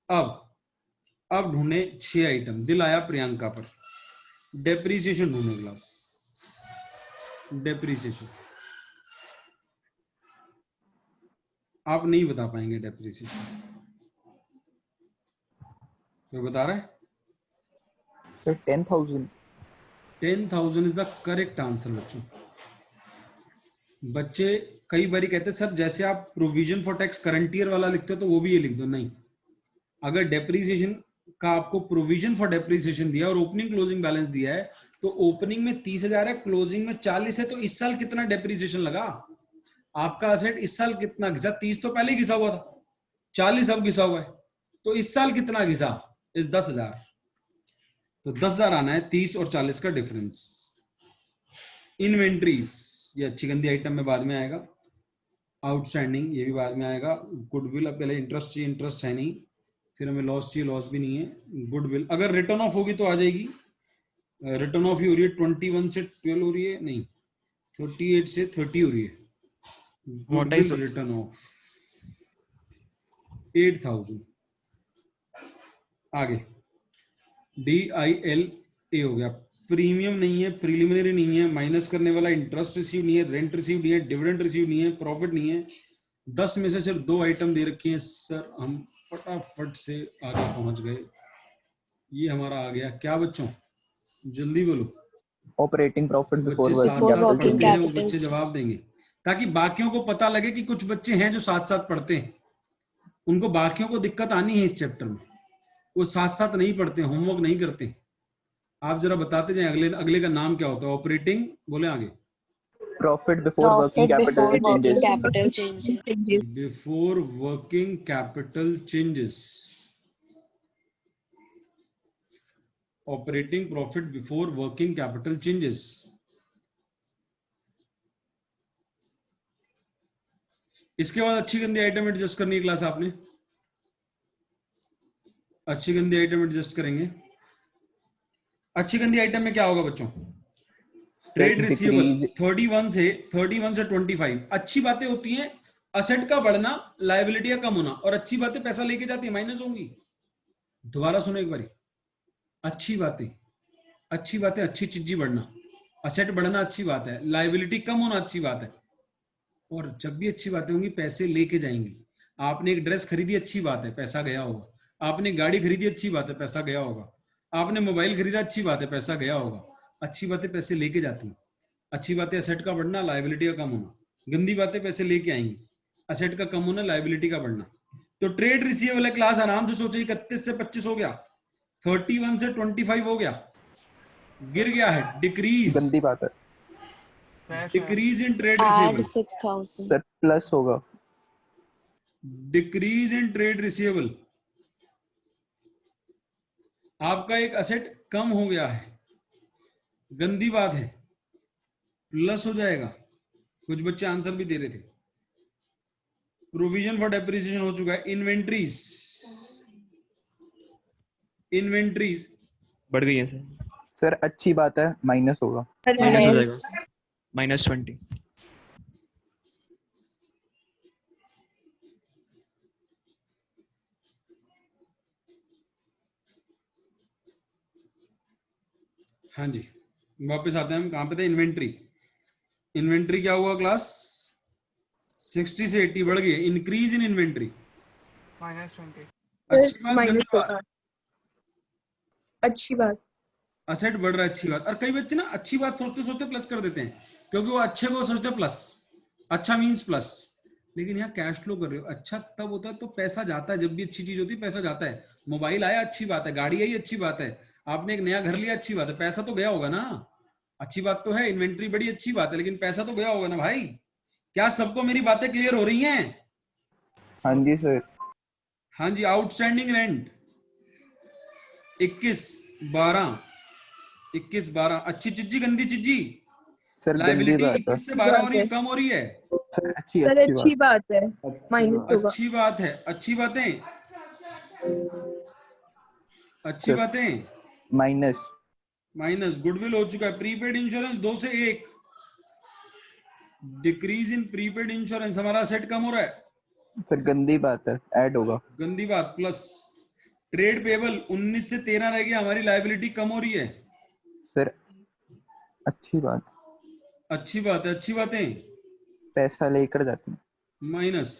अब ढूंढे 6 आइटम। दिल आया प्रियंका पर। डेप्रीसिएशन ढूंढे क्लास। डेप्रीसिएशन आप नहीं बता पाएंगे। डेप्रीसिएशन कोई बता रहा है? Sir 10,000। 10,000 is the correct answer बच्चों। बच्चे कई बार कहते हैं सर जैसे आप provision for tax current year वाला लिखते हो तो वो भी ये लिख दो। नहीं, अगर डेप्रीसिएशन का आपको प्रोविजन फॉर डेप्रीसिएशन दिया और ओपनिंग क्लोजिंग बैलेंस दिया है तो ओपनिंग में 30,000 है, क्लोजिंग में 40 है, तो इस साल कितना डेप्रीसिएशन लगा? आपका असेट इस साल कितना घिसा? 30 तो पहले घिसा हुआ था, 40 अब घिसा हुआ है, तो इस साल कितना घिसा? इस 10,000। तो 10,000 आना है, 30 और 40 का डिफरेंस। इन्वेंट्रीज ये अच्छी गंदी आइटम में बाद में आएगा। आउटस्टैंडिंग ये भी बाद में आएगा। गुडविल अब पहले इंटरेस्ट चाहिए, इंटरेस्ट है नहीं। फिर हमें लॉस चाहिए, लॉस भी नहीं है। गुडविल अगर रिटर्न ऑफ होगी तो आ जाएगी। रिटर्न ऑफ ही हो रही है, 21 से 12 हो रही है, नहीं 38 से 30 हो रही है। Goodwill return of 8,000। आगे DIL ए हो गया। प्रीमियम नहीं है, प्रीलिमिनरी नहीं है, माइनस करने वाला इंटरेस्ट रिसीव नहीं है, रेंट रिसीव नहीं है, डिविडेंड रिसीव नहीं है, प्रॉफिट नहीं है। 10 में से सिर्फ 2 आइटम दे रखे हैं सर, हम फटाफट से आगे पहुंच गए। ये हमारा आ गया क्या बच्चों? जल्दी बोलो। ऑपरेटिंग प्रॉफिट बिफोर बच्चे साथ Before साथ working पढ़ते हैं वो capital. बच्चे जवाब देंगे, ताकि बाकियों को पता लगे कि कुछ बच्चे हैं जो साथ साथ पढ़ते हैं। उनको बाकियों को दिक्कत आनी है इस चैप्टर में, वो साथ साथ नहीं पढ़ते, होमवर्क नहीं करते। आप जरा बताते जाए अगले अगले का नाम क्या होता है? ऑपरेटिंग, बोले आगे। Profit before working Profit before capital working changes. capital changes. Before working capital changes. Operating profit before working capital changes. इसके बाद अच्छी गंदी आइटम एडजस्ट करनी है क्लास आपने। अच्छी गंदी आइटम एडजस्ट करेंगे। अच्छी गंदी आइटम में क्या होगा बच्चों? ट्रेड रिसीवेबल 31 से 25। अच्छी बातें होती हैं असेट का बढ़ना, लायबिलिटी का कम होना, और अच्छी बातें पैसा लेके जाती है, माइनस होंगी। दोबारा सुनो एक बारी। अच्छी बातें अच्छी चीजें बढ़ना, असेट बढ़ना अच्छी बात है, लायबिलिटी कम होना अच्छी बात है। और जब भी अच्छी बातें होंगी पैसे लेके जाएंगी। आपने एक ड्रेस खरीदी, अच्छी बात है, पैसा गया होगा। आपने गाड़ी खरीदी, अच्छी बात है, पैसा गया होगा। आपने मोबाइल खरीदा, अच्छी बात है, पैसा गया होगा। अच्छी बातें पैसे लेके जाती हैं। अच्छी बातें असेट का बढ़ना, लायबिलिटी का कम होना। गंदी बातें पैसे लेके आएंगी, असेट का कम होना, लायबिलिटी का बढ़ना। तो ट्रेड रिसीवेबल है क्लास, आराम से सोचिए। 31 से 25 हो गया, 31 से 25 हो गया, गिर गया है, डिक्रीज। गंदी बात है decrease in trade Add receivable. 6,000. Sir, plus होगा। Decrease in trade receivable. आपका एक असेट कम हो गया है, गंदी बात है, प्लस हो जाएगा। कुछ बच्चे आंसर भी दे रहे थे। प्रोविजन फॉर डेप्रिसिएशन हो चुका है। इन्वेंट्रीज बढ़ गई है सर। सर अच्छी बात है, माइनस होगा। माइनस हो Less. जाएगा, -20। हाँ जी, वापस आते हैं हम। कहां पे थे? इन्वेंट्री। इन्वेंट्री क्या हुआ क्लास? 60 से 80 बढ़ गई। Increase in inventory. -20। अच्छी बात, गंदी बात? अच्छी बात। असेट बढ़ रहा है, अच्छी बात। और कई बच्चे ना अच्छी बात सोचते सोचते प्लस कर देते हैं, क्योंकि वो अच्छे को सोचते प्लस, अच्छा मींस प्लस, लेकिन यहाँ कैश फ्लो कर रहे हो, अच्छा तब होता है तो पैसा जाता है, जब भी अच्छी चीज होती है पैसा जाता है। मोबाइल आया अच्छी बात है, गाड़ी आई अच्छी बात है, आपने एक नया घर लिया अच्छी बात है, पैसा तो गया होगा ना, अच्छी बात तो है, इन्वेंट्री बड़ी अच्छी बात है, लेकिन पैसा तो गया होगा ना भाई। क्या सबको मेरी बातें क्लियर हो रही हैं? हाँ जी सर। हाँ जी। आउटस्टैंडिंग रेंट 21/12, 21/12, अच्छी चीजी गंदी चीजी? सर गंदी लाइबिलिटी बात है। 21 से 12 हो रही है, कम हो रही है? सर अच्छी सर अच्छी अच्छी बात। बात है, माइनस होगा। अच्छी बात है, अच्छी बातें, अच्छी सर बातें। माइनस। माइनस, गुडविल हो चुका है। प्रीपेड इंश्योरेंस 2 से 1, डिक्रीज इन प्रीपेड इंश्योरेंस, हमारा सेट कम हो रहा है, सर गंदी बात है, ऐड होगा। गंदी बात, प्लस। ट्रेड पेबल 19 से 13 रह गया, हमारी लाइबिलिटी कम हो रही है, सर अच्छी बात, अच्छी बात है, अच्छी बातें, पैसा लेकर जाते हैं। माइनस।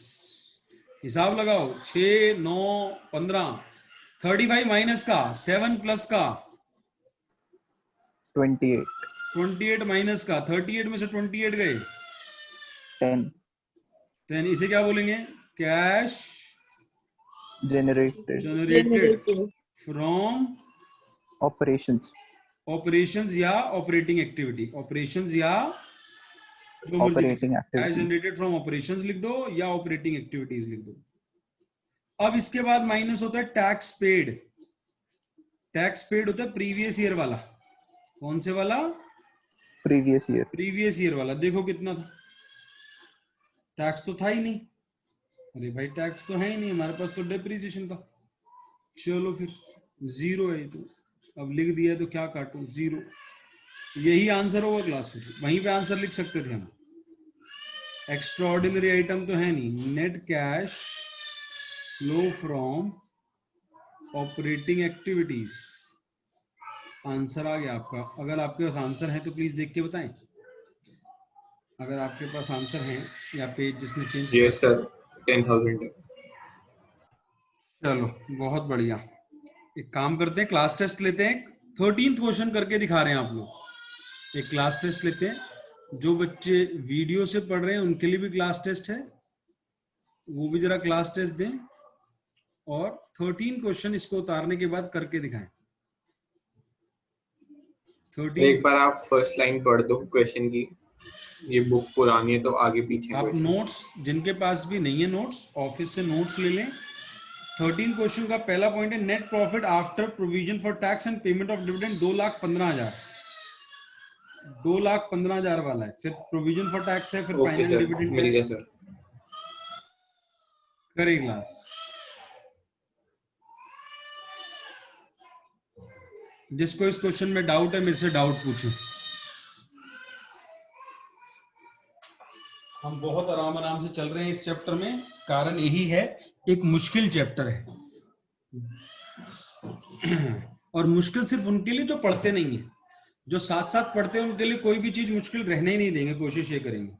हिसाब लगाओ, 6 9 15, 35 माइनस का, 7 प्लस का, 28, 28 माइनस का, 38 में से 28 गए, 10 तो इसे क्या बोलेंगे? Cash generated generated generative. From operations, operations या ऑपरेटिंग एक्टिविटी, ऑपरेशंस या जो मर्जी लिख ऑपरेटिंग सकते, cash activities. Generated from operations लिख दो या ऑपरेटिंग एक्टिविटीज लिख दो। अब इसके बाद माइनस होता है टैक्स पेड। टैक्स पेड होता है प्रीवियस ईयर वाला। कौन से वाला? Previous year. प्रीवियस ईयर वाला। देखो कितना था, टैक्स तो था ही नहीं, अरे भाई टैक्स तो है ही नहीं हमारे पास, तो डेप्रिसिएशन था। चलो फिर जीरो है ये तो, अब लिख दिया तो क्या काटूं, जीरो। यही आंसर होगा क्लास में, वहीं पे आंसर लिख सकते थे हम। एक्स्ट्रा ऑर्डिनरी आइटम तो है नहीं। Net cash flow from operating activities, answer आ गया आपका। अगर आपके पास आंसर है तो प्लीज देख के बताएं, अगर आपके पास आंसर है या पेज जिसने चेंज किया। यस सर, 10,000 है। चलो बहुत बढ़िया। एक काम करते हैं, क्लास टेस्ट लेते हैं। 13th क्वेश्चन करके दिखा रहे हैं आप लोग। एक क्लास टेस्ट लेते हैं, जो बच्चे वीडियो से पढ़ रहे हैं उनके लिए भी क्लास टेस्ट है, वो भी जरा क्लास टेस्ट दें, और 13 क्वेश्चन इसको उतारने के बाद करके दिखाएं। 13 एक बार आप फर्स्ट लाइन पढ़ दो क्वेश्चन की, ये बुक पुरानी है तो आगे पीछे आप क्वेश्चन। नोट्स, जिनके पास भी नहीं है नोट्स, ऑफिस से नोट्स ले लें। 13 क्वेश्चन का पहला पॉइंट है, net profit after provision for tax and payment of dividend 2,15,000, 2,15,000 वाला है। फिर प्रोविजन फॉर टैक्स है, फिर ओके फाइनल सर, डिविडेंड मिल है। गया सर। करें क्लास। जिसको इस क्वेश्चन में डाउट है मेरे से डाउट पूछे। हम बहुत आराम आराम से चल रहे हैं इस चैप्टर में, कारण यही है, एक मुश्किल चैप्टर है। और मुश्किल सिर्फ उनके लिए जो पढ़ते नहीं है, जो साथ साथ पढ़ते हैं उनके लिए कोई भी चीज मुश्किल रहने ही नहीं देंगे, कोशिश ये करेंगे।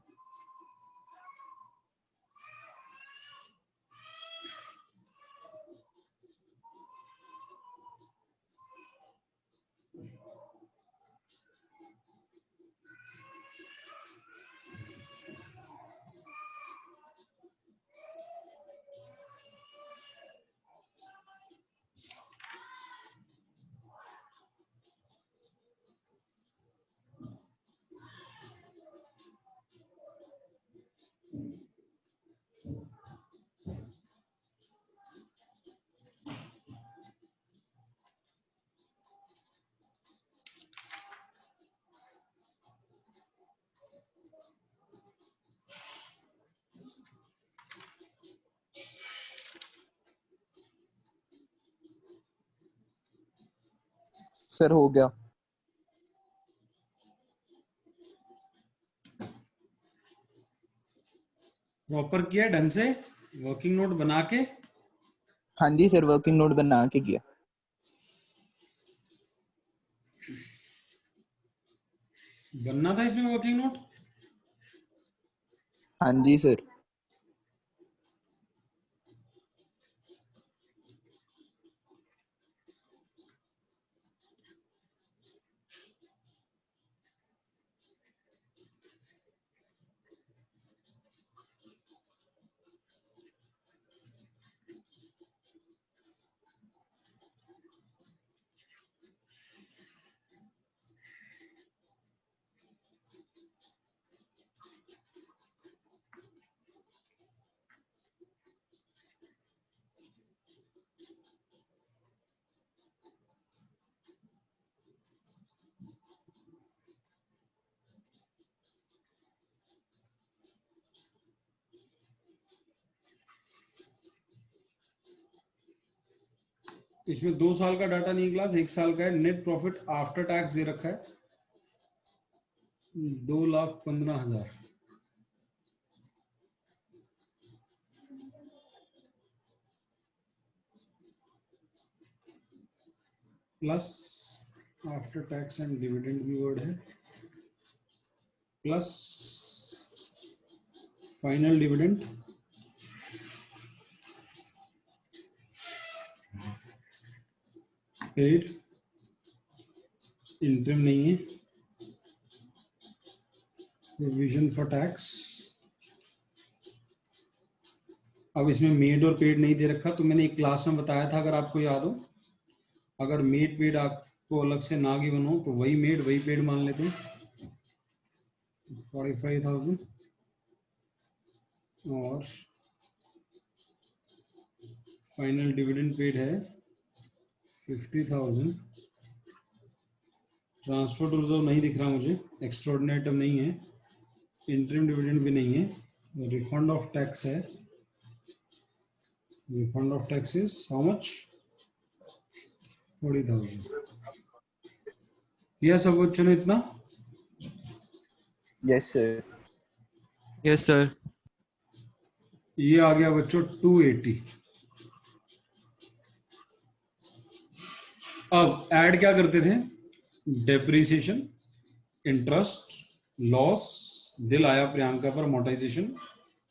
सर हो गया। प्रॉपर किया ढंग से, वर्किंग नोट बना के। हाँ जी सर, वर्किंग नोट बना के किया। बनना था इसमें वर्किंग नोट। हाँ जी सर। इसमें 2 साल का डाटा नहीं क्लास, 1 साल का है। नेट प्रॉफिट आफ्टर टैक्स दे रखा है 2,15,000। Plus after tax and dividend भी वर्ड है, plus final dividend paid, interim नहीं है, प्रोविजन फॉर टैक्स। अब इसमें मेड और पेड नहीं दे रखा, तो मैंने एक क्लास में बताया था, अगर आपको याद हो, अगर मेड पेड आपको अलग से ना गिवन हो तो वही मेड वही पेड मान लेते हैं। 45,000 और फाइनल डिविडेंड पेड है 50,000। ट्रांसफर टू रिजर्व नहीं दिख रहा मुझे, एक्स्ट्राऑर्डिनरी आइटम नहीं है, इंटरिम डिविडेंड भी नहीं है, रिफंड ऑफ टैक्स है। Refund of tax is how much? 40,000। किया सब बच्चों ने इतना? Yes sir. Yes sir. ये आ गया बच्चों 280। अब ऐड क्या करते थे? डेप्रिसिएशन, इंटरेस्ट, लॉस, दिल आया प्रियंका पर, अमोर्टाइजेशन,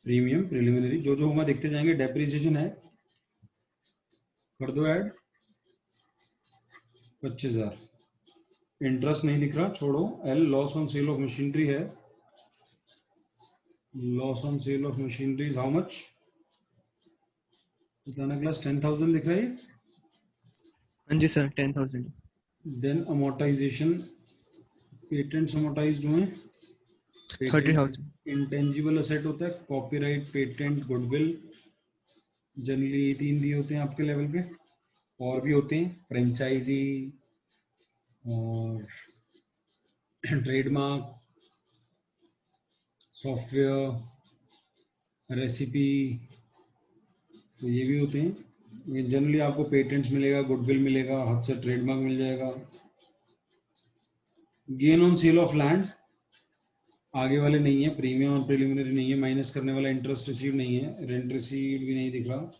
प्रीमियम, प्रिलिमिनरी, जो जो होगा देखते जाएंगे। डेप्रिसिएशन है, कर दो ऐड 25,000। इंटरेस्ट नहीं दिख रहा, छोड़ो। L loss on sale of machinery है, loss on sale of machinery is how much? बताना क्लास। 10,000 दिख रहा है। हाँ जी sir, 10,000। Then amortization, patents amortized हुए। 30,000। इंटेंजिबल असेट होता है कॉपीराइट, पेटेंट, गुडविल, जनरली ये 3 दिए होते हैं आपके लेवल पे। और भी होते हैं, फ्रेंचाइजी और ट्रेडमार्क, सॉफ्टवेयर, रेसिपी, तो ये भी होते हैं। ये जनरली आपको पेटेंट्स मिलेगा, गुडविल मिलेगा, हाथ से ट्रेडमार्क मिल जाएगा। Gain on sale of land आगे वाले नहीं है, प्रीमियम और प्रिलिमिनरी नहीं है, माइनस करने वाला इंटरेस्ट रिसीव नहीं है, रेंट रिसीव भी नहीं दिख रहा,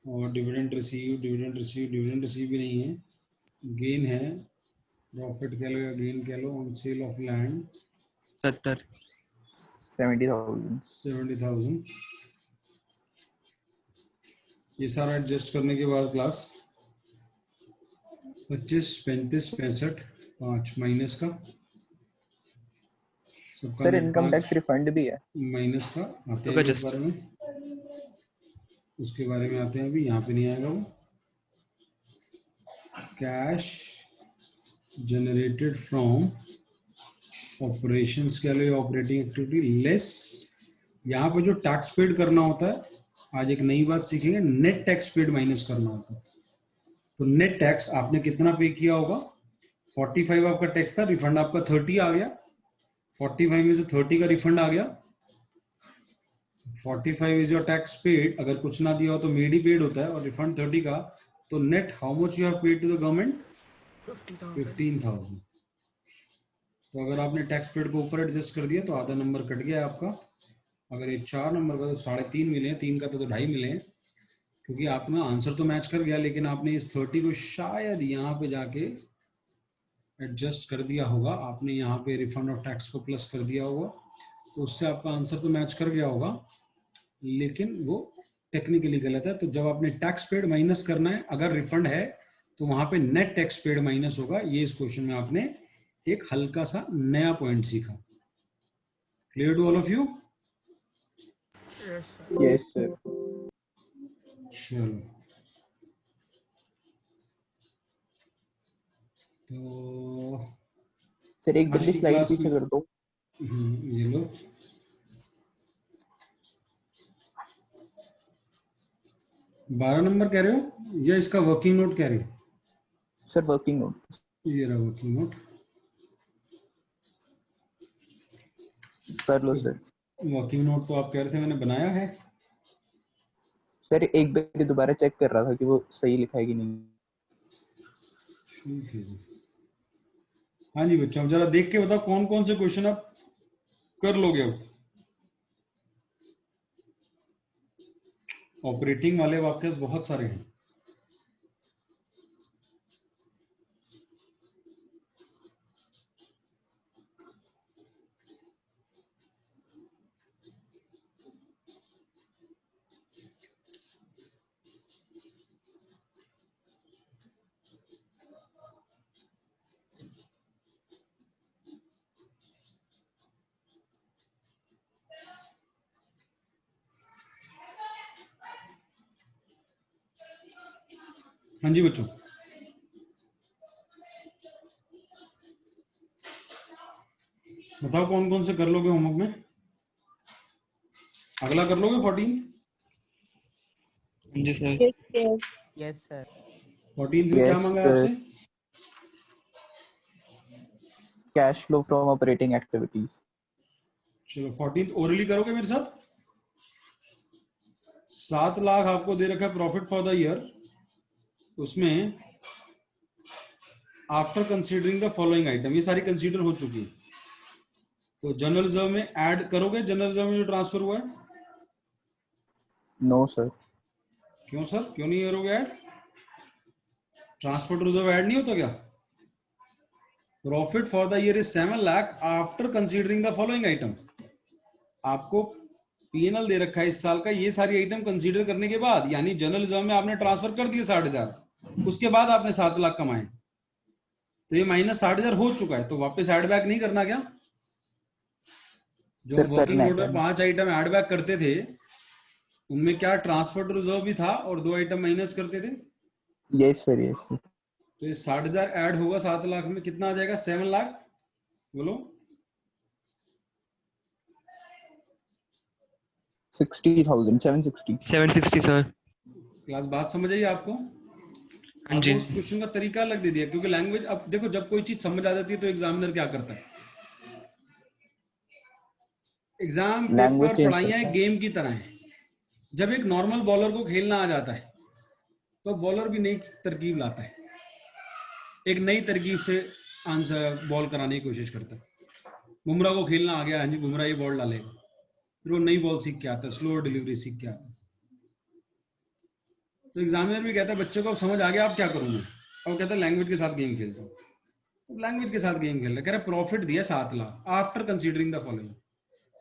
और dividend receive, dividend receive, dividend receive भी नहीं है। गेन है, प्रॉफिट कह लो या गेन कह लो, ऑन सेल ऑफ लैंड 70,000। ये सारा एडजस्ट करने के बाद क्लास 25, 35, 65, 5 माइनस का सबका sir net income 5 tax refund भी है। माइनस का आते सबका हैं उस just- बारे में, उसके बारे में आते हैं अभी, यहाँ पे नहीं आएगा वो। कैश जनरेटेड फ्रॉम ऑपरेशंस के लिए ऑपरेटिंग एक्टिविटी लेस, यहाँ पे जो टैक्स पेड करना होता है, आज एक नई बात सीखेंगे, नेट टैक्स पेड माइनस करना होता है। तो नेट टैक्स आपने कितना पे किया होगा? 45 आपका टैक्स था, रिफंड आपका 30 आ गया, 45 में से 30 का रिफंड आ गया, 45 इज योर टैक्स पेड। अगर कुछ ना दिया हो तो मेड ही पेड होता है, और रिफंड 30 का, तो net how much you have paid to the government? 15,000। तो अगर आपने टैक्स पेड को ऊपर एडजस्ट कर दिया तो आधा नंबर कट गया आपका। अगर ये 4 नंबर का तो 3.5 मिले हैं, 3 का तो 2.5 मिले हैं, क्योंकि आपका आंसर तो मैच कर गया, लेकिन आपने इस 30 को शायद यहाँ पे जाके एडजस्ट कर दिया होगा, आपने यहाँ पे रिफंड ऑफ टैक्स को प्लस कर दिया होगा, तो उससे आपका आंसर तो मैच कर गया होगा, लेकिन वो टेक्निकली गलत है। तो जब आपने टैक्स पेड माइनस करना है, अगर रिफंड है तो वहां पे नेट टैक्स पेड माइनस होगा। ये इस क्वेश्चन में आपने एक हल्का सा नया पॉइंट सीखा। Clear to all of you? Yes sir. चलो, तो सर एक आज जल्दी की स्लाइड क्लास पीछे में कर दो। ये लो, 12 नंबर कह रहे हो या इसका वर्किंग नोट कह रहे हो? Sir working note. ये रहा वर्किंग नोट, कर लो सर। वर्किंग नोट तो आप कह रहे थे मैंने बनाया है। सर एक बार दोबारा चेक कर रहा था कि वो सही लिखा है कि नहीं। ठीक है जी। हाँ जी बच्चों, जरा देख के बताओ कौन कौन से क्वेश्चन आप कर लोगे अब। ऑपरेटिंग वाले वाक्य बहुत सारे हैं। हाँ जी बच्चों, बताओ कौन कौन से कर लोगे होमवर्क में। अगला कर लोगे 14। जी सर। Yes sir. 14 में क्या Yes, मांगा है आपसे? cash flow from operating activities. चलो 14 ओरली करोगे मेरे साथ। 7 लाख आपको दे रखा है प्रॉफिट फॉर द ईयर, उसमें after considering the following item, ये सारी कंसीडर हो चुकी है। तो जनरल रिजर्व में ऐड करोगे, जनरल रिजर्व में जो ट्रांसफर हुआ है। No, sir. क्यों सर, क्यों नहीं करोगे add? Transfer to reserve add नहीं होता क्या? Profit for the year is 7 lakh after considering the following item. आपको पीएनएल दे रखा है इस साल का, ये सारी आइटम कंसीडर करने के बाद, यानी जनरल रिजर्व में आपने ट्रांसफर कर दिए 60,000, उसके बाद आपने 7 लाख कमाए, तो ये माइनस 60,000 हो चुका है, तो वापस ऐड बैक नहीं करना क्या? जो Sir, वर्किंग करना है, नोट में करना है। 5 आइटम ऐड बैक करते थे, उनमें क्या ट्रांसफर टू रिजर्व भी था और 2 आइटम माइनस करते थे। Yes, sir. Yes, sir. तो ये 60,000 ऐड होगा 7 लाख में, कितना आ जाएगा? 7 लाख। बोलो 60,000, 760. 760 सर। क्लास, बात समझ आई आपको? हाँ आपको जी। उस क्वेश्चन का तरीका अलग दे दिया, क्योंकि लैंग्वेज, अब देखो जब कोई चीज समझ आ जाती है तो एग्जामिनर क्या करता है, एग्जाम Language पेपर change पढ़ाइयां करता एक है। गेम की तरह है। जब एक नॉर्मल बॉलर को खेलना आ जाता है तो बॉलर भी नई तरकीब लाता है, एक नई तरकीब से आंसर बॉल कराने की कोशिश करता है। बुमराह को खेलना आ गया, हाँ जी बुमराह ये बॉल डालेगा, फिर वो नई बॉल सीख के आता है, स्लो डिलीवरी सीख के आता है। तो एग्जामिनर भी कहता है बच्चे को अब समझ आ गया, आप क्या करूंगा? अब कहता है लैंग्वेज के साथ गेम खेलता हूँ। तो लैंग्वेज के साथ गेम खेल रहा, कह रहा प्रॉफिट दिया 7 lakh after considering the following.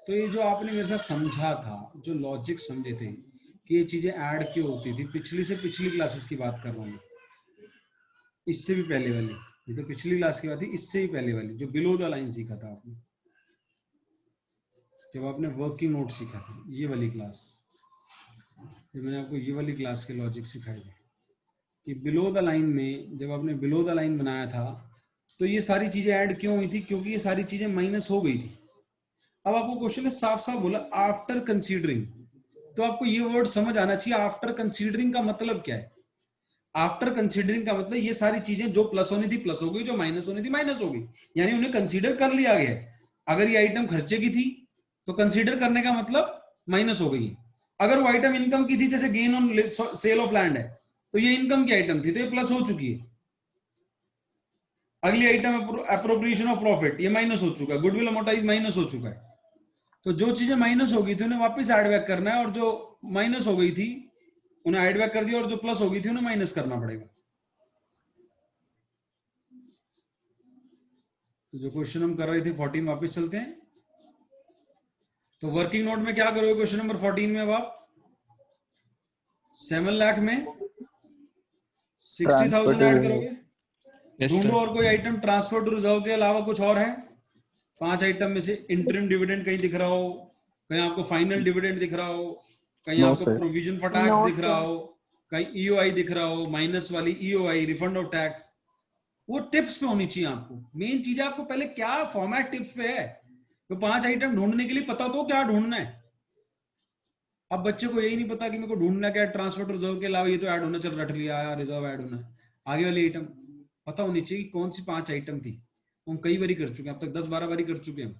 तो ये जो आपने मेरे साथ समझा था, जो लॉजिक समझे थे कि ये चीजें ऐड क्यों होती थी, पिछली से पिछली क्लासेस की बात कर रहा हूँ, इससे भी पहले वाली, ये तो पिछली क्लास की बात थी, इससे भी पहले वाली जो बिलो द लाइन सीखा था आपने, जब आपने वर्किंग नोट सीखा था, ये वाली क्लास, जब मैंने आपको ये वाली क्लास के लॉजिक सिखाए थे कि बिलो द लाइन में, जब आपने बिलो द लाइन बनाया था तो ये सारी चीजें ऐड क्यों हुई थी? क्योंकि ये सारी चीजें माइनस हो गई थी। अब आपको क्वेश्चन में साफ साफ बोला आफ्टर कंसीडरिंग, तो आपको ये वर्ड समझ आना चाहिए आफ्टर कंसीडरिंग का मतलब क्या है। आफ्टर कंसीडरिंग का मतलब ये सारी चीजें जो प्लस होनी थी प्लस हो गई, जो माइनस होनी थी माइनस हो गई, यानी उन्हें कंसीडर कर लिया गया। अगर ये आइटम खर्चे की थी तो कंसीडर करने का मतलब माइनस हो गई। अगर वो आइटम इनकम की थी, जैसे gain on sale of land है, तो ये इनकम की आइटम थी तो ये प्लस हो चुकी है। अगली आइटम अप्रोप्रिएशन ऑफ प्रॉफिट, ये माइनस हो चुका है। गुडविल अमोर्टाइज माइनस हो चुका है। तो जो चीजें माइनस हो गई थी उन्हें वापस ऐड बैक करना है, और जो माइनस हो गई थी उन्हें ऐड बैक कर दिया, और जो प्लस हो गई थी उन्हें माइनस करना पड़ेगा। तो जो क्वेश्चन हम कर रहे थे 14, वापस चलते हैं। तो वर्किंग नोट में क्या करोगे क्वेश्चन नंबर 14 में? अब आप 7 लाख में 60,000 ऐड करोगे। यस ढूंढो सर। और कोई आइटम ट्रांसफर टू रिजर्व के अलावा कुछ और है। 5 आइटम में से इंटरिम डिविडेंड कहीं दिख रहा हो, कहीं आपको फाइनल डिविडेंड दिख रहा हो, कहीं No, आपको sir. Provision for tax No, दिख रहा sir. हो, कहीं ईओआई दिख रहा हो, माइनस वाली ईओआई, रिफंड ऑफ टैक्स, वो टिप्स पे होनी चाहिए। आपको मेन चीज है, आपको पहले क्या फॉर्मेट टिप्स पे है। तो 5 आइटम ढूंढने के लिए पता तो क्या ढूंढना है। अब बच्चे को यही नहीं पता कि मेरे को ढूंढना क्या है, ट्रांसफर टू रिजर्व के अलावा ये तो ऐड होना, चल रट लिया यार, रिजर्व ऐड होना है, आगे वाली आइटम पता होनी चाहिए कि कौन सी 5 आइटम थी। हम कई बारी कर चुके हैं, अब तक 10-12 बारी कर चुके हैं।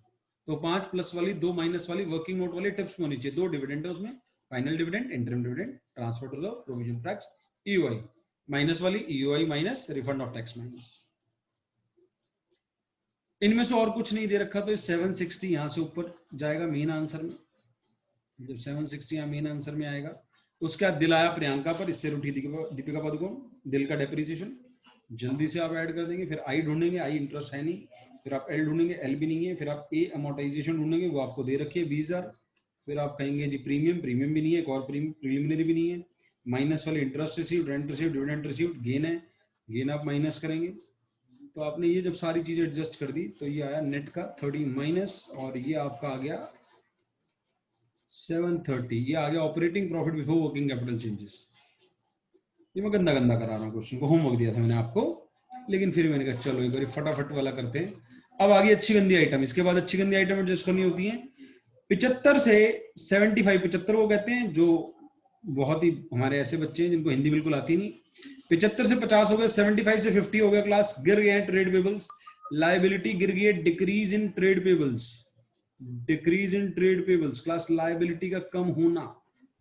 तो 5 प्लस वाली, 2 माइनस वाली, वर्किंग नोट वाली टिप्स में होनी चाहिए। 2 डिविडेंड है उसमें, final dividend, interim dividend, transfer to reserve, provision tax, EOI. Minus वाली EOI minus refund of tax minus. इनमें से और कुछ नहीं दे रखा तो 760 यहां से ऊपर जाएगा मेन आंसर में। जब 760 यहाँ मेन आंसर में आएगा, उसके बाद दिल आया प्रियंका पर, इससे उठी दीपिका पादुकोण, दिल का डेप्रिसिएशन जल्दी से आप ऐड कर देंगे। फिर आई ढूंढेंगे, आई इंटरेस्ट है नहीं। फिर आप एल ढूंढेंगे, एल भी नहीं है। फिर आप ए अमोर्टाइजेशन ढूंढेंगे, वो आपको दे रखी है 20,000। फिर आप कहेंगे जी प्रीमियम, प्रीमियम भी नहीं है, एक और प्रीलिमिनरी भी नहीं है। माइनस वाले interest received, rent received, dividend received, gain है, गेन आप माइनस करेंगे। तो आपने ये जब सारी चीजें एडजस्ट कर दी तो ये आया नेट का 30 माइनस, और ये आपका आ गया 730। ये आ गया operating profit before working capital changes. ये मैं गंदा गंदा करा रहा हूँ क्वेश्चन को, होमवर्क दिया था मैंने आपको, लेकिन फिर मैंने कहा चलो एक बार फटाफट वाला करते हैं। अब आ गई अच्छी गंदी आइटम। इसके बाद अच्छी गंदी आइटम एडजस्ट करनी होती है। 75 से 75, 75 वो कहते हैं जो बहुत ही हमारे ऐसे बच्चे हैं जिनको हिंदी बिल्कुल आती नहीं। 75 से 50 हो गया, 75 से 50 हो गया क्लास, गिर गए ट्रेड पेबल्स, लायबिलिटी गिर गई, decrease in trade payables, decrease in trade payables class, liability का कम होना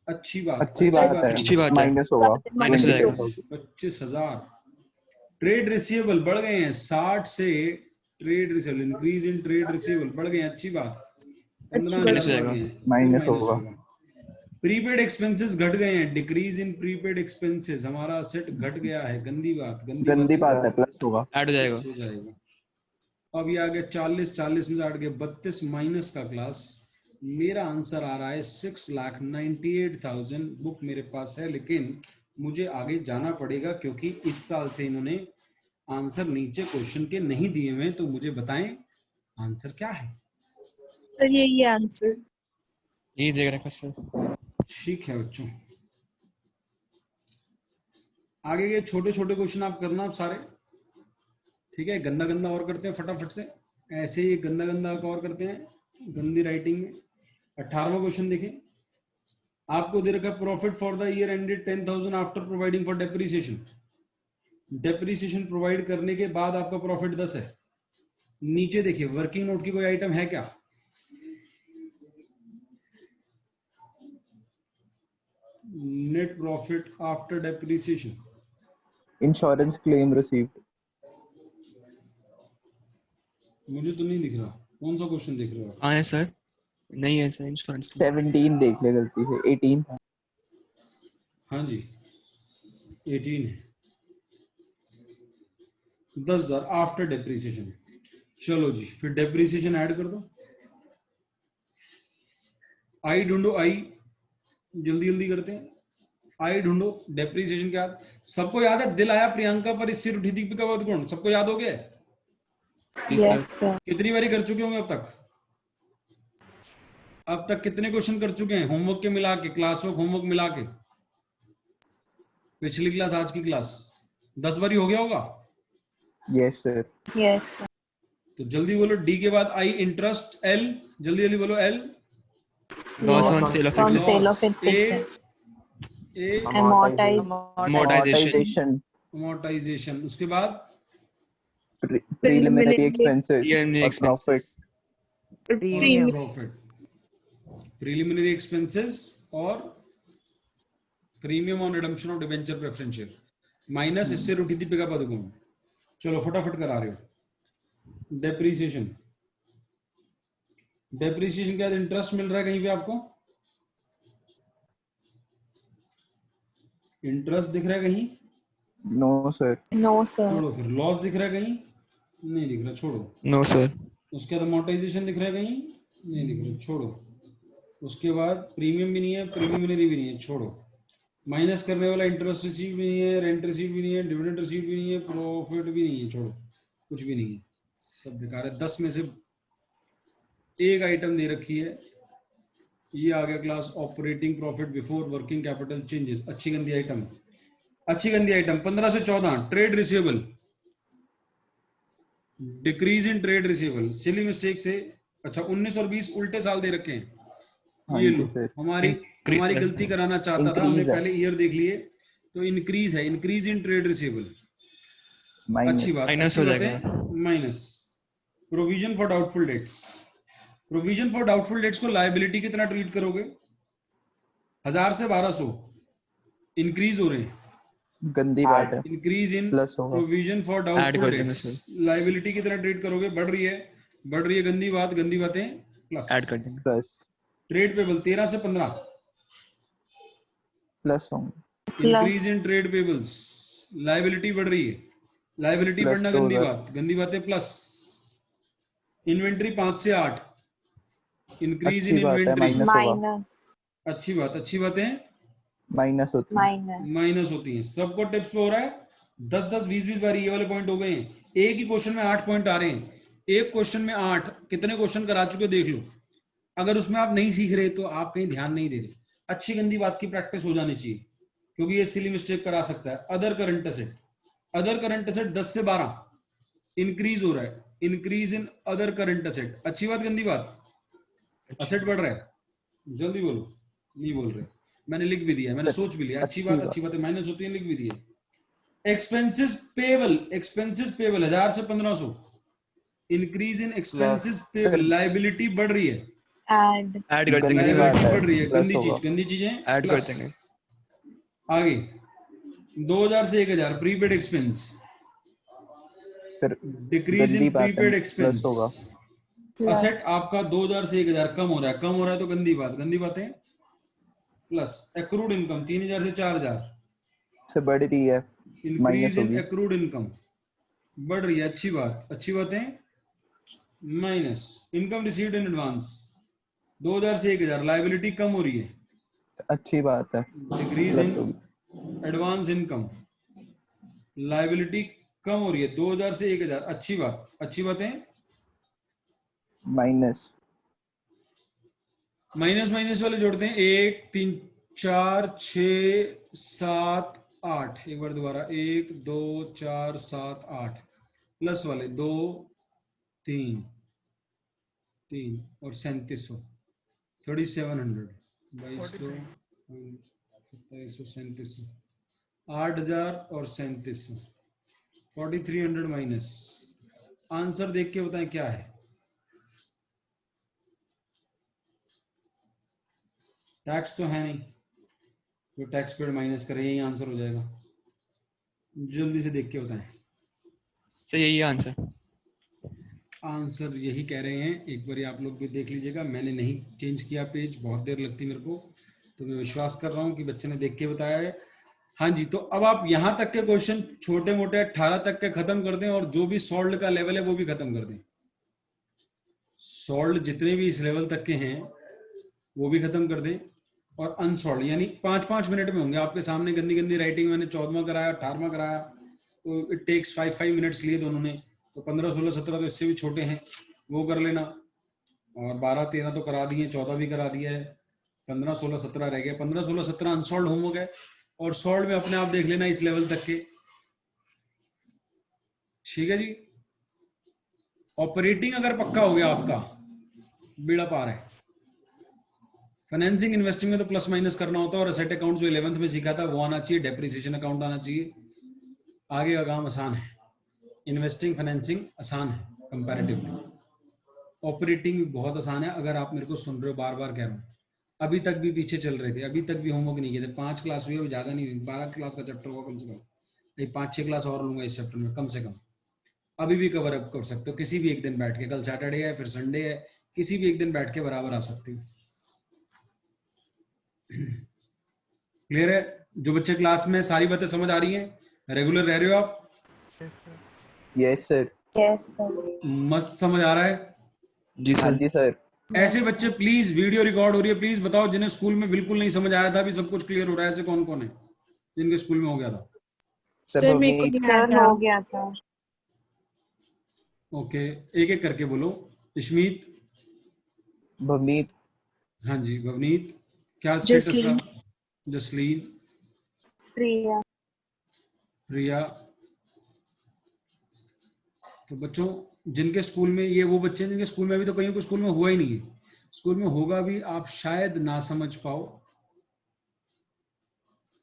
अच्छी बात, अच्छी बात है, अच्छी बात है। माइनस होगा, माइनस हो जाएगा। 25,000। ट्रेड रिसीवेबल बढ़ गए हैं 60 से, trade receivable increase in trade receivable बढ़ गए हैं, अच्छी बात, 15,000 बढ़ गए हैं, माइनस होगा। प्रीपेड एक्सपेंसेस घट गए हैं, डिक्रीज इन प्रीपेड एक्सपेंसेस, हमारा असेट घट गया है, गंदी बात, गंदी बात है, प्लस होगा, ऐड हो जाएगा। हो जाएगा। अब ये आ गया 40, 40 में से 8 गया 32 माइनस का क्लास। मेरा आंसर आ रहा है 6,98,000। बुक मेरे पास है, लेकिन मुझे आगे जाना पड़ेगा क्योंकि इस साल से इन्होंने आंसर नीचे क्वेश्चन के नहीं दिए हुए, तो मुझे बताएं आंसर क्या है। सर यही आंसर। ये देख रखा सर। ठीक है बच्चों, आगे ये छोटे छोटे क्वेश्चन आप करना आप सारे, ठीक है। गंदा गंदा और करते हैं फटाफट से, ऐसे ही गंदा गंदा और करते हैं गंदी राइटिंग में। 18वां क्वेश्चन देखें, आपको दे रखा profit for the year ended 10,000 after providing for depreciation. Depreciation provide करने के बाद आपका प्रॉफिट 10 है। नीचे देखिए वर्किंग नोट की कोई आइटम है क्या? Net profit after depreciation, insurance claim received, मुझे तो नहीं दिख रहा। कौन सा क्वेश्चन देख रहे हो आप? हाँ है सर, नहीं है सर इंश्योरेंस। 17 देख ले, गलती से 18 था। हाँ जी 18 है, 10,000 आफ्टर डेप्रिसिएशन। चलो जी फिर डेप्रिसिएशन ऐड कर दो। आई ढूंढो, आई जल्दी जल्दी करते हैं, आई ढूंढो डेप्रिसिएशन क्या। सबको याद है दिल आया प्रियंका पर, इससे उठी दीपिका पादुकोण, सबको याद हो गया? Yes sir. कितनी बारी कर चुके होंगे अब तक? अब तक कितने क्वेश्चन कर चुके हैं होमवर्क के मिला के, क्लास वर्क होमवर्क मिला के? पिछली क्लास आज की क्लास 10 बारी हो गया होगा। Yes sir. Yes sir. तो जल्दी बोलो, डी के बाद आई इंटरेस्ट, एल जल्दी जल्दी बोलो, L loss on sale of On fixed, sale of fixes. A Amortize. amortization, amortization, उसके बाद प्रीलिमिनरी एक्सपेंसेस Preliminary और profit, Premium. Profit, preliminary expenses और premium on redemption of debenture preference share minus, इससे उठी दीपिका पादुकोण। चलो फटाफट करा रहे हो। डेप्रिसिएशन, डेप्रिसिएशन के बाद इंटरेस्ट मिल रहा है कहीं पे आपको? इंटरेस्ट दिख रहा है कहीं? No sir. No sir. छोड़ो। फिर लॉस दिख रहा है कहीं? नहीं दिख रहा, छोड़ो। नो सर, उसके बाद अमोर्टाइजेशन दिख रहा है कहीं? नहीं दिख रहा, छोड़ो। उसके बाद प्रीमियम भी नहीं है, प्रीलिमिनरी भी नहीं है, छोड़ो। माइनस करने वाला इंटरेस्ट रिसीव भी नहीं है, रेंट रिसीव भी नहीं है, डिविडेंड रिसीव भी नहीं है, प्रॉफिट भी नहीं है, छोड़ो, कुछ भी नहीं है, सब बेकार है। 10 में से एक आइटम दे रखी है, ये आ गया class operating profit before working capital changes. अच्छी गंदी आइटम, अच्छी गंदी आइटम। 15 से 14 trade receivable, decrease in trade receivable, silly mistake से। अच्छा 19 और 20 उल्टे साल दे रखे हैं। हाँ ये जी लो, सर। हमारी गलती कराना चाहता था, हमने Increase है। पहले ईयर देख लिए। तो इंक्रीज है, इंक्रीज इन ट्रेड रिसीवेबल, अच्छी बात, Minus अच्छी हो बात जाएगा। है। Minus provision for doubtful debts, provision for doubtful debts को लायबिलिटी कितना ट्रीट करोगे? 1000 से 1200 इंक्रीज हो रहे हैं, गंदी बात है, इंक्रीज इन प्लस होगा। प्रोविजन फॉर Add डाउटफुल कर देंगे डेट्स, सर। लाइबिलिटी की तरह ट्रीट करोगे, बढ़ रही है गंदी बातें प्लस। ऐड कर देंगे। प्लस ट्रेड पेबल 13 से 15, प्लस होंगे। Increase plus in trade payables, liability बढ़ रही है, लाइबिलिटी प्लस बढ़ना तो गंदी होगा। बातें प्लस। इन्वेंट्री 5 से 8, इंक्रीज अच्छी इन बात है, इन्वेंट्री, माइनस होगा। माइनस अच्छी बातें माइनस होती है। माइनस माइनस होती हैं। सबको टिप्स पे हो रहा है, 10-10 20-20 बारी ये वाले पॉइंट हो गए हैं। एक ही क्वेश्चन में 8 पॉइंट आ रहे हैं, एक क्वेश्चन में 8, कितने क्वेश्चन करा चुके देख लो। अगर उसमें आप नहीं सीख रहे तो आप कहीं ध्यान नहीं दे रहे। अच्छी गंदी बात की प्रैक्टिस हो जानी चाहिए, क्योंकि ये सिली मिस्टेक करा सकता है। अदर करंट असेट 10 से 12 इंक्रीज हो रहा है, increase in other current asset. अच्छी बात गंदी बात, असेट बढ़ रहा है, जल्दी बोलो, नहीं बोल रहे। मैंने लिख भी दिया, मैंने सोच भी लिया। अच्छी बात है, माइनस होती है, लिख भी दिया। एक्सपेंसेस पेबल 1000 से 1500, increase in expenses payable, liability बढ़ रही है, ऐड ऐड कर देंगे गंदी सर। बात लाइबिलिटी है, बढ़ रही है, प्लस होगा। गंदी चीजें ऐड कर प्लस। देंगे। आगे 2000 से 1000 प्रीपेड एक्सपेंस, फिर डिक्रीज इन गंदी बात है, प्रीपेड प्लस एक्सपेंस। होगा। प्लस असेट आपका 2000 से 1000 कम हो रहा है तो गंदी बातें प्लस। एक्रूड इनकम 3000 से 4000, से बढ़ रही है, इंक्रीज माइनस इन होगी। एक्रूड इनकम बढ़ रही है, अच्छी बातें minus. Income received in advance 2000 से 1000, लाइबिलिटी कम हो रही है, अच्छी बात है, डिक्रीज इन प्लस होगी। एडवांस इनकम, लाइबिलिटी कम हो रही है 2000 से 1000, अच्छी बातें माइनस माइनस वाले जोड़ते हैं। 1 3 4 6 7 8, एक बार दोबारा 1 2 4 7 8, प्लस वाले 2 3 और 3700, 3700, 2200 2700 3700, 8000 और 3700, 4300 माइनस। आंसर देख के बताएं क्या है। टैक्स तो है नहीं, जो टैक्स पेड माइनस करे यही आंसर हो जाएगा। जल्दी से देख के बताएं। सर यही है आंसर। आंसर यही कह रहे हैं, एक बार आप लोग भी देख लीजिएगा। मैंने नहीं चेंज किया पेज, बहुत देर लगती मेरे को, तो मैं विश्वास कर रहा हूँ कि बच्चे ने देख के बताया है। हाँ जी, तो अब आप यहाँ तक के क्वेश्चन छोटे मोटे 18 तक के खत्म कर दें, और जो भी सॉल्व का लेवल है वो भी खत्म कर दें। सॉल्व जितने भी इस लेवल तक के हैं वो भी खत्म कर दें, और अनसॉल्व यानी 5-5 मिनट में होंगे आपके सामने। गंदी राइटिंग मैंने 14वां कराया, 18वां कराया, तो इट टेक्स 5 मिनट्स लिए दोनों ने। तो 15 16 17 तो इससे भी छोटे हैं, वो कर लेना। और 12 13 तो करा दिए, 14 भी करा दिया है, 15 16 17 रह गए। 15 16 17 अनसॉल्व होमवर्क है, और सॉल्व में अपने आप देख लेना इस लेवल तक के। ठीक है जी। ऑपरेटिंग अगर पक्का हो गया आपका, बेड़ा पार है। फाइनेंसिंग इन्वेस्टिंग में तो प्लस माइनस करना होता है, और एसेट अकाउंट जो 11th में सीखा था वो आना चाहिए, डेप्रिसिएशन अकाउंट आना चाहिए। आगे का काम आसान है, इन्वेस्टिंग फाइनेंसिंग आसान है कंपैरेटिवली। ऑपरेटिंग भी बहुत आसान है, अगर आप मेरे को सुन रहे हो, बार बार कह रहा हूँ। अभी तक भी पीछे चल रहे थे, अभी तक भी होमवर्क नहीं किए थे। 5 क्लास हुई है, ज़्यादा नहीं हुई, 12 क्लास का चैप्टर होगा कम से कम। 5-6 क्लास और लूंगा इस चैप्टर में कम से कम। अभी भी कवर अप कर सकते हो किसी भी एक दिन बैठ के। कल सैटरडे है, फिर संडे है, किसी भी एक दिन बैठ के बराबर आ सकते हो। क्लियर है? जो बच्चे क्लास में सारी बातें समझ आ रही हैं, रेगुलर रह रहे हो आप? Yes sir. Yes sir. मस्त समझ आ रहा है? जी हाँ सर। जी सर। ऐसे बच्चे प्लीज, वीडियो रिकॉर्ड हो रही है, प्लीज बताओ जिन्हें स्कूल में बिल्कुल नहीं समझ आया था, अभी सब कुछ क्लियर हो रहा है। ऐसे कौन कौन है जिनके स्कूल में हो गया था? सर मेरे को भवनीत सर हो गया था। ओके, एक एक करके बोलो। इशमीत, भवनीत, हाँ जी भवनीत, क्या स्टेटस था? जसलीन, जसलीन, प्रिया, प्रिया। तो बच्चों जिनके स्कूल में, ये वो बच्चे हैं जिनके स्कूल में अभी तो कहीं को स्कूल में हुआ ही नहीं है। स्कूल में होगा भी, आप शायद ना समझ पाओ।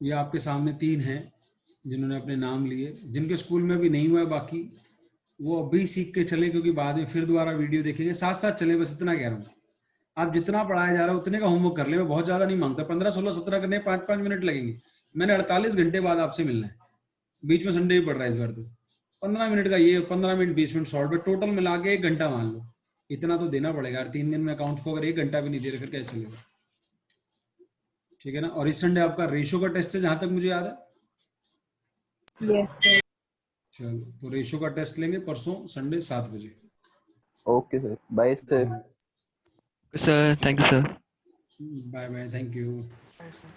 ये आपके सामने 3 हैं जिन्होंने अपने नाम लिए। जिनके स्कूल में भी नहीं हुआ है, बाकी वो अभी सीख के चले, क्योंकि बाद में फिर दोबारा वीडियो देखेंगे। साथ साथ चले, बस इतना कह रहा हूँ। आप जितना पढ़ाया जा रहा है उतने का होमवर्क कर ले, मैं बहुत ज्यादा नहीं मांगता। 15 16 17 करने 5-5 मिनट लगेंगे। मैंने 48 घंटे बाद आपसे मिलना है, बीच में संडे भी पड़ रहा है इस बार तो। 15 मिनट का ये, 15 मिनट 20 मिनट शॉर्ट में, टोटल मिला के 1 घंटा मान लो। इतना तो देना पड़ेगा यार, 3 दिन में अकाउंट्स को अगर 1 घंटा भी नहीं दे रहे फिर कैसे चलेगा? ठीक है ना। और इस संडे आपका रेशो का टेस्ट है जहां तक मुझे याद है। Yes sir. चलो तो रेशो का टेस्ट लेंगे परसों संडे 7 बजे। Okay sir, bye sir. Sir thank you sir. Bye bye, thank you. ऐसे